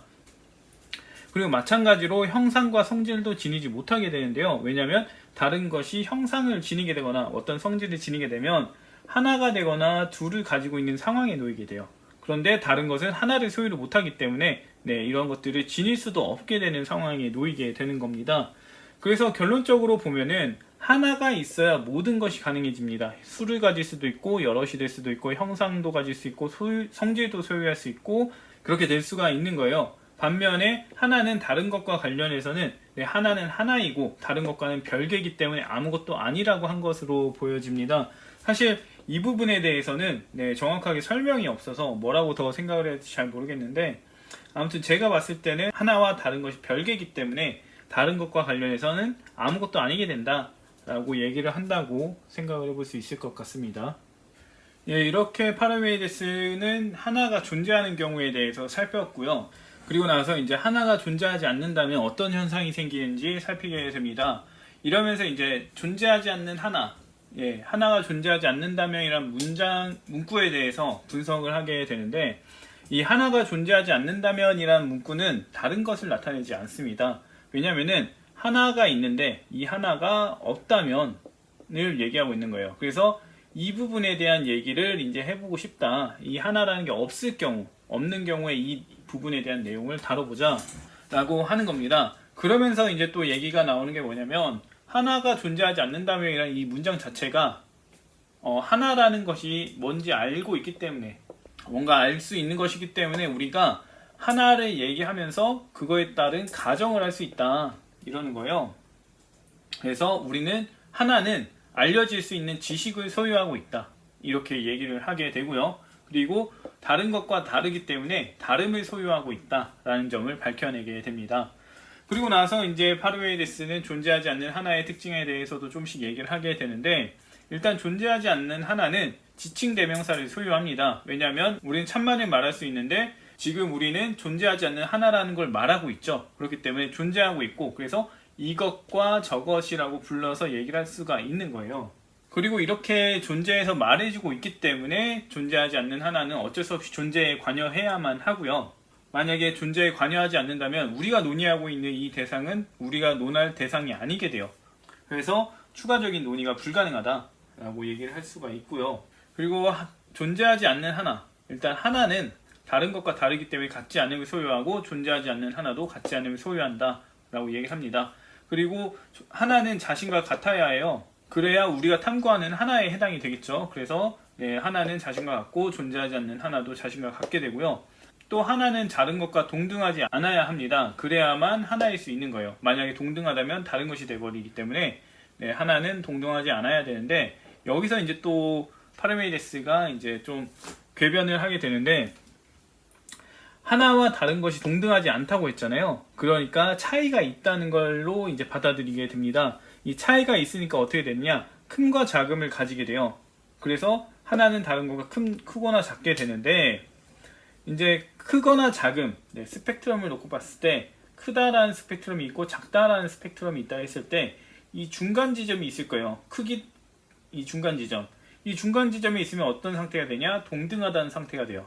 그리고 마찬가지로 형상과 성질도 지니지 못하게 되는데요. 왜냐하면 다른 것이 형상을 지니게 되거나 어떤 성질을 지니게 되면 하나가 되거나 둘을 가지고 있는 상황에 놓이게 돼요. 그런데 다른 것은 하나를 소유를 못하기 때문에 이런 것들을 지닐 수도 없게 되는 상황에 놓이게 되는 겁니다. 그래서 결론적으로 보면은 하나가 있어야 모든 것이 가능해집니다. 수를 가질 수도 있고 여럿이 될 수도 있고 형상도 가질 수 있고 성질도 소유할 수 있고 그렇게 될 수가 있는 거예요. 반면에 하나는 다른 것과 관련해서는 하나는 하나이고 다른 것과는 별개이기 때문에 아무것도 아니라고 한 것으로 보여집니다. 사실 이 부분에 대해서는 정확하게 설명이 없어서 뭐라고 더 생각을 해야 될지 잘 모르겠는데 아무튼 제가 봤을 때는 하나와 다른 것이 별개이기 때문에 다른 것과 관련해서는 아무것도 아니게 된다 라고 얘기를 한다고 생각을 해볼 수 있을 것 같습니다. 예, 이렇게 파르메이데스는 하나가 존재하는 경우에 대해서 살펴봤고요. 그리고 나서 이제 하나가 존재하지 않는다면 어떤 현상이 생기는지 살피게 됩니다. 이러면서 이제 존재하지 않는 하나, 하나가 존재하지 않는다면이란 문구에 대해서 분석을 하게 되는데 이 하나가 존재하지 않는다면이란 문구는 다른 것을 나타내지 않습니다. 왜냐하면은 하나가 있는데 이 하나가 없다면을 얘기하고 있는 거예요. 그래서 이 부분에 대한 얘기를 이제 해보고 싶다. 이 하나라는 게 없을 경우, 없는 경우에 이 부분에 대한 내용을 다뤄보자 라고 하는 겁니다. 그러면서 이제 또 얘기가 나오는 게 뭐냐면 하나가 존재하지 않는다면이란 이 문장 자체가 하나라는 것이 뭔지 알고 있기 때문에 뭔가 알 수 있는 것이기 때문에 우리가 하나를 얘기하면서 그거에 따른 가정을 할 수 있다 이러는 거예요. 그래서 우리는 하나는 알려질 수 있는 지식을 소유하고 있다 이렇게 얘기를 하게 되고요. 그리고 다른 것과 다르기 때문에 다름을 소유하고 있다라는 점을 밝혀내게 됩니다. 그리고 나서 이제 파르메이데스는 존재하지 않는 하나의 특징에 대해서도 좀씩 얘기를 하게 되는데 일단 존재하지 않는 하나는 지칭 대명사를 소유합니다. 왜냐하면 우리는 참만을 말할 수 있는데 지금 우리는 존재하지 않는 하나라는 걸 말하고 있죠. 그렇기 때문에 존재하고 있고 그래서 이것과 저것이라고 불러서 얘기를 할 수가 있는 거예요. 그리고 이렇게 존재해서 말해주고 있기 때문에 존재하지 않는 하나는 어쩔 수 없이 존재에 관여해야만 하고요. 만약에 존재에 관여하지 않는다면 우리가 논의하고 있는 이 대상은 우리가 논할 대상이 아니게 돼요. 그래서 추가적인 논의가 불가능하다라고 얘기를 할 수가 있고요. 그리고 존재하지 않는 하나, 일단 하나는 다른 것과 다르기 때문에 같지 않음을 소유하고 존재하지 않는 하나도 같지 않음을 소유한다 라고 얘기를 합니다. 그리고 하나는 자신과 같아야 해요. 그래야 우리가 탐구하는 하나에 해당이 되겠죠. 그래서 하나는 자신과 같고 존재하지 않는 하나도 자신과 같게 되고요. 또 하나는 다른 것과 동등하지 않아야 합니다. 그래야만 하나일 수 있는 거예요. 만약에 동등하다면 다른 것이 돼버리기 때문에 하나는 동등하지 않아야 되는데 여기서 이제 또 파르메이데스가 이제 좀 궤변을 하게 되는데, 하나와 다른 것이 동등하지 않다고 했잖아요. 그러니까 차이가 있다는 걸로 이제 받아들이게 됩니다. 이 차이가 있으니까 어떻게 되느냐? 큼과 작음을 가지게 돼요. 그래서 하나는 다른 거가 크거나 작게 되는데, 이제 크거나 작음, 스펙트럼을 놓고 봤을 때 크다라는 스펙트럼이 있고 작다라는 스펙트럼이 있다 했을 때 이 중간 지점이 있을 거예요. 이 중간 지점. 이 중간 지점에 있으면 어떤 상태가 되냐? 동등하다는 상태가 돼요.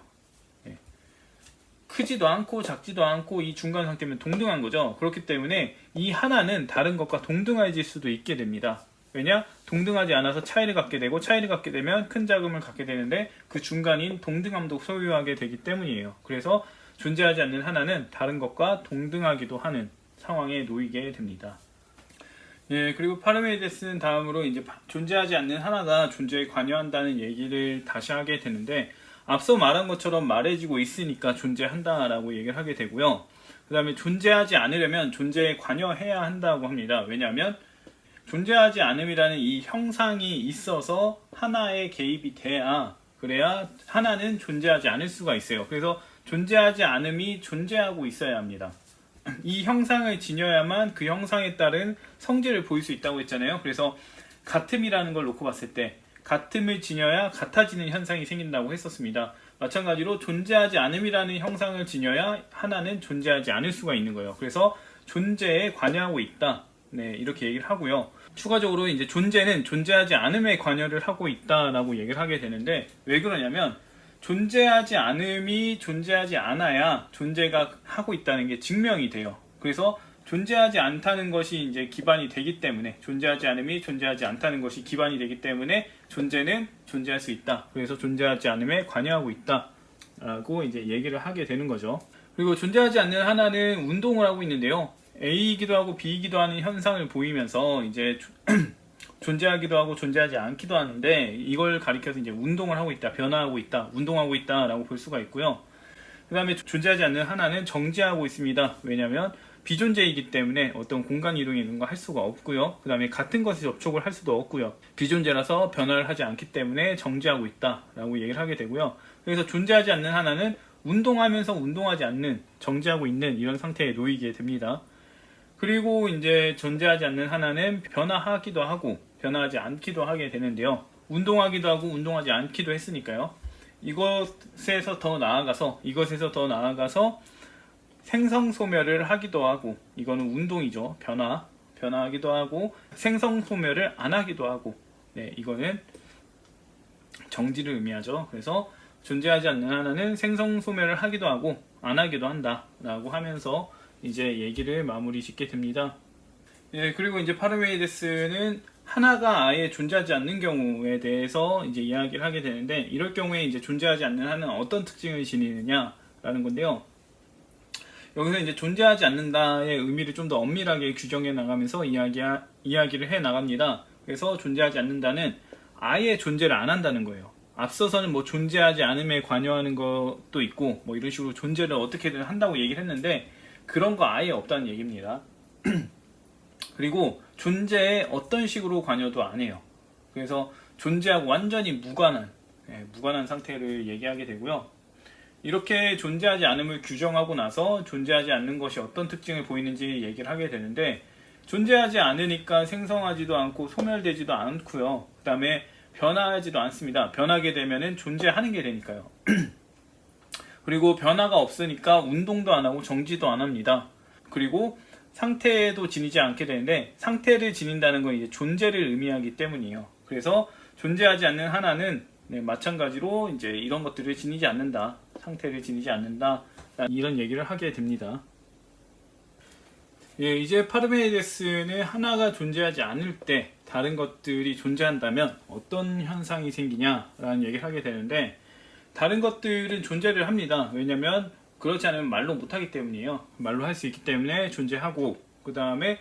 크지도 않고 작지도 않고 이 중간 상태면 동등한 거죠. 그렇기 때문에 이 하나는 다른 것과 동등해질 수도 있게 됩니다. 왜냐? 동등하지 않아서 차이를 갖게 되고, 차이를 갖게 되면 큰 작음을 갖게 되는데 그 중간인 동등함도 소유하게 되기 때문이에요. 그래서 존재하지 않는 하나는 다른 것과 동등하기도 하는 상황에 놓이게 됩니다. 예, 그리고 파르메이데스는 다음으로 이제 존재하지 않는 하나가 존재에 관여한다는 얘기를 다시 하게 되는데, 앞서 말한 것처럼 말해지고 있으니까 존재한다라고 얘기를 하게 되고요. 그 다음에 존재하지 않으려면 존재에 관여해야 한다고 합니다. 왜냐하면 존재하지 않음이라는 이 형상이 있어서 하나에 개입이 돼야, 그래야 하나는 존재하지 않을 수가 있어요. 그래서 존재하지 않음이 존재하고 있어야 합니다. 이 형상을 지녀야만 그 형상에 따른 성질을 보일 수 있다고 했잖아요. 그래서 같음이라는 걸 놓고 봤을 때 같음을 지녀야 같아지는 현상이 생긴다고 했었습니다. 마찬가지로 존재하지 않음이라는 형상을 지녀야 하나는 존재하지 않을 수가 있는 거예요. 그래서 존재에 관여하고 있다. 네, 이렇게 얘기를 하고요. 추가적으로 이제 존재는 존재하지 않음에 관여를 하고 있다라고 얘기를 하게 되는데, 왜 그러냐면 존재하지 않음이 존재하지 않아야 존재가 하고 있다는 게 증명이 돼요. 그래서 존재하지 않다는 것이 이제 기반이 되기 때문에, 존재하지 않음이 존재하지 않다는 것이 기반이 되기 때문에 존재는 존재할 수 있다. 그래서 존재하지 않음에 관여하고 있다 라고 이제 얘기를 하게 되는 거죠. 그리고 존재하지 않는 하나는 운동을 하고 있는데요. A이기도 하고 B이기도 하는 현상을 보이면서 이제 존재하기도 하고 존재하지 않기도 하는데, 이걸 가리켜서 이제 운동을 하고 있다, 변화하고 있다, 운동하고 있다 라고 볼 수가 있고요. 그 다음에 존재하지 않는 하나는 정지하고 있습니다. 왜냐하면 비존재이기 때문에 어떤 공간 이동이 있는 거 할 수가 없고요. 그 다음에 같은 것에 접촉을 할 수도 없고요. 비존재라서 변화를 하지 않기 때문에 정지하고 있다 라고 얘기를 하게 되고요. 그래서 존재하지 않는 하나는 운동하면서 운동하지 않는, 정지하고 있는 이런 상태에 놓이게 됩니다. 그리고 이제 존재하지 않는 하나는 변화하기도 하고 변화하지 않기도 하게 되는데요. 운동하기도 하고 운동하지 않기도 했으니까요. 이것에서 더 나아가서 생성 소멸을 하기도 하고, 이거는 운동이죠. 변화하기도 하고, 생성 소멸을 안 하기도 하고, 네, 이거는 정지를 의미하죠. 그래서 존재하지 않는 하나는 생성 소멸을 하기도 하고 안 하기도 한다 라고 하면서 이제 얘기를 마무리 짓게 됩니다. 예, 그리고 이제 파르메이데스는 하나가 아예 존재하지 않는 경우에 대해서 이제 이야기를 하게 되는데, 이럴 경우에 이제 존재하지 않는 하나는 어떤 특징을 지니느냐라는 건데요. 여기서 이제 존재하지 않는다의 의미를 좀 더 엄밀하게 규정해 나가면서 이야기를 해 나갑니다. 그래서 존재하지 않는다는 아예 존재를 안 한다는 거예요. 앞서서는 뭐 존재하지 않음에 관여하는 것도 있고 뭐 이런 식으로 존재를 어떻게든 한다고 얘기를 했는데, 그런 거 아예 없다는 얘기입니다. 그리고 존재에 어떤 식으로 관여도 안 해요. 그래서 존재하고 완전히 무관한 상태를 얘기하게 되고요. 이렇게 존재하지 않음을 규정하고 나서 존재하지 않는 것이 어떤 특징을 보이는지 얘기를 하게 되는데, 존재하지 않으니까 생성하지도 않고 소멸되지도 않고요. 그 다음에 변화하지도 않습니다. 변하게 되면은 존재하는 게 되니까요. 그리고 변화가 없으니까 운동도 안 하고 정지도 안 합니다. 그리고 상태도 지니지 않게 되는데, 상태를 지닌다는 건 이제 존재를 의미하기 때문이에요. 그래서 존재하지 않는 하나는 마찬가지로 이제 이런 것들을 지니지 않는다, 상태를 지니지 않는다, 이런 얘기를 하게 됩니다. 예, 이제 파르메이데스는 하나가 존재하지 않을 때 다른 것들이 존재한다면 어떤 현상이 생기냐라는 얘기를 하게 되는데, 다른 것들은 존재를 합니다. 왜냐면 그렇지 않으면 말로 못하기 때문이에요. 말로 할 수 있기 때문에 존재하고, 그 다음에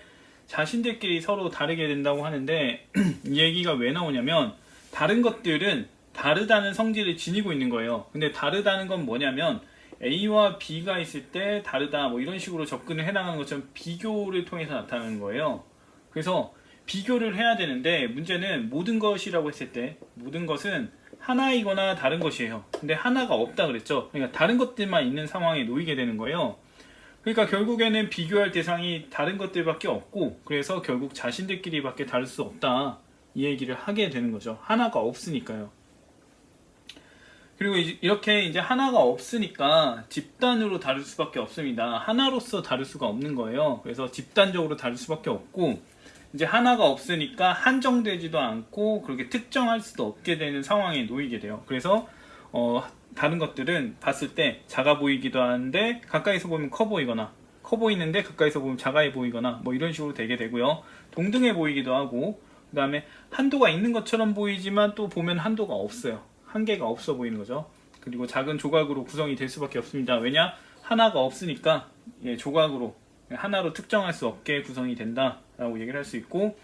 자신들끼리 서로 다르게 된다고 하는데 이 얘기가 왜 나오냐면, 다른 것들은 다르다는 성질을 지니고 있는 거예요. 근데 다르다는 건 뭐냐면 A와 B가 있을 때 다르다 뭐 이런 식으로 접근을 해나가는 것처럼 비교를 통해서 나타나는 거예요. 그래서 비교를 해야 되는데 문제는 모든 것이라고 했을 때 모든 것은 하나이거나 다른 것이에요. 근데 하나가 없다 그랬죠. 그러니까 다른 것들만 있는 상황에 놓이게 되는 거예요. 그러니까 결국에는 비교할 대상이 다른 것들밖에 없고 그래서 결국 자신들끼리밖에 다를 수 없다 이 얘기를 하게 되는 거죠. 하나가 없으니까요. 그리고 이렇게 이제 하나가 없으니까 집단으로 다룰 수밖에 없습니다. 하나로서 다룰 수가 없는 거예요. 그래서 집단적으로 다룰 수밖에 없고 이제 하나가 없으니까 한정되지도 않고 그렇게 특정할 수도 없게 되는 상황에 놓이게 돼요. 그래서 다른 것들은 봤을 때 작아 보이기도 하는데 가까이서 보면 커 보이거나 커 보이는데 가까이서 보면 작아 보이거나 뭐 이런 식으로 되게 되고요. 동등해 보이기도 하고 그 다음에 한도가 있는 것처럼 보이지만 또 보면 한도가 없어요. 한계가 없어 보이는 거죠. 그리고 작은 조각으로 구성이 될 수밖에 없습니다. 왜냐? 하나가 없으니까 조각으로 하나로 특정할 수 없게 구성이 된다라고 얘기를 할 수 있고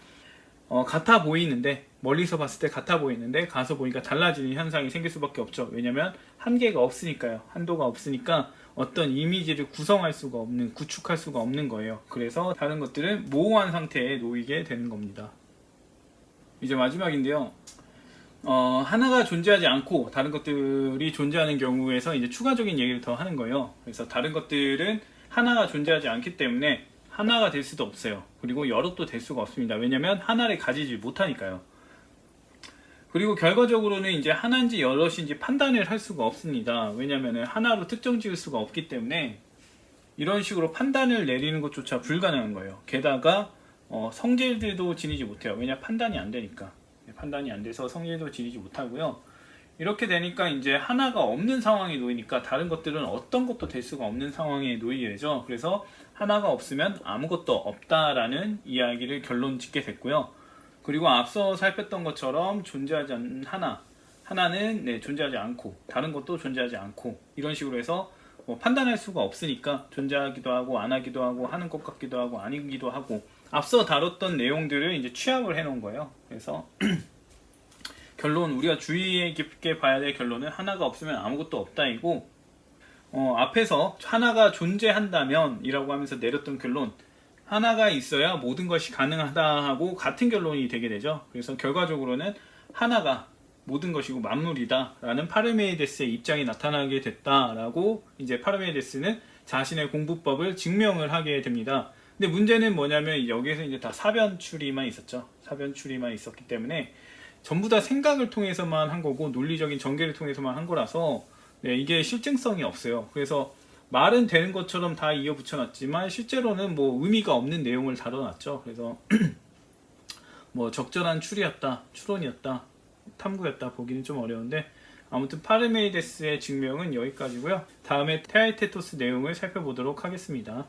같아 보이는데 멀리서 봤을 때 같아 보이는데 가서 보니까 달라지는 현상이 생길 수밖에 없죠. 왜냐면 한계가 없으니까요. 한도가 없으니까 어떤 이미지를 구성할 수가 없는, 구축할 수가 없는 거예요. 그래서 다른 것들은 모호한 상태에 놓이게 되는 겁니다. 이제 마지막인데요. 하나가 존재하지 않고 다른 것들이 존재하는 경우에서 이제 추가적인 얘기를 더 하는 거예요. 그래서 다른 것들은 하나가 존재하지 않기 때문에 하나가 될 수도 없어요. 그리고 여럿도 될 수가 없습니다. 왜냐면 하나를 가지지 못하니까요. 그리고 결과적으로는 이제 하나인지 여럿인지 판단을 할 수가 없습니다. 왜냐면 하나로 특정 지을 수가 없기 때문에 이런 식으로 판단을 내리는 것조차 불가능한 거예요. 게다가 성질들도 지니지 못해요. 왜냐 판단이 안 되니까. 판단이 안 돼서 성질도 지니지 못하고요. 이렇게 되니까 이제 하나가 없는 상황에 놓이니까 다른 것들은 어떤 것도 될 수가 없는 상황에 놓이게 되죠. 그래서 하나가 없으면 아무것도 없다라는 이야기를 결론 짓게 됐고요. 그리고 앞서 살폈던 것처럼 존재하지 않는 하나는 존재하지 않고 다른 것도 존재하지 않고 이런 식으로 해서 판단할 수가 없으니까 존재하기도 하고 안 하기도 하고 하는 것 같기도 하고 아니기도 하고 앞서 다뤘던 내용들을 이제 취합을 해 놓은 거예요. 그래서 결론, 우리가 주의 깊게 봐야 될 결론은 하나가 없으면 아무것도 없다이고 앞에서 하나가 존재한다면 이라고 하면서 내렸던 결론, 하나가 있어야 모든 것이 가능하다 하고 같은 결론이 되게 되죠. 그래서 결과적으로는 하나가 모든 것이고 만물이다 라는 파르메이데스의 입장이 나타나게 됐다라고 이제 파르메이데스는 자신의 공부법을 증명을 하게 됩니다. 근데 문제는 뭐냐면 여기에서 이제 다 사변 추리만 있었죠. 사변 추리만 있었기 때문에 전부 다 생각을 통해서만 한 거고 논리적인 전개를 통해서만 한 거라서 이게 실증성이 없어요. 그래서 말은 되는 것처럼 다 이어 붙여놨지만 실제로는 뭐 의미가 없는 내용을 다뤄놨죠. 그래서 뭐 적절한 추리였다, 추론이었다, 탐구였다 보기는 좀 어려운데 아무튼 파르메이데스의 증명은 여기까지고요. 다음에 테아에테토스 내용을 살펴보도록 하겠습니다.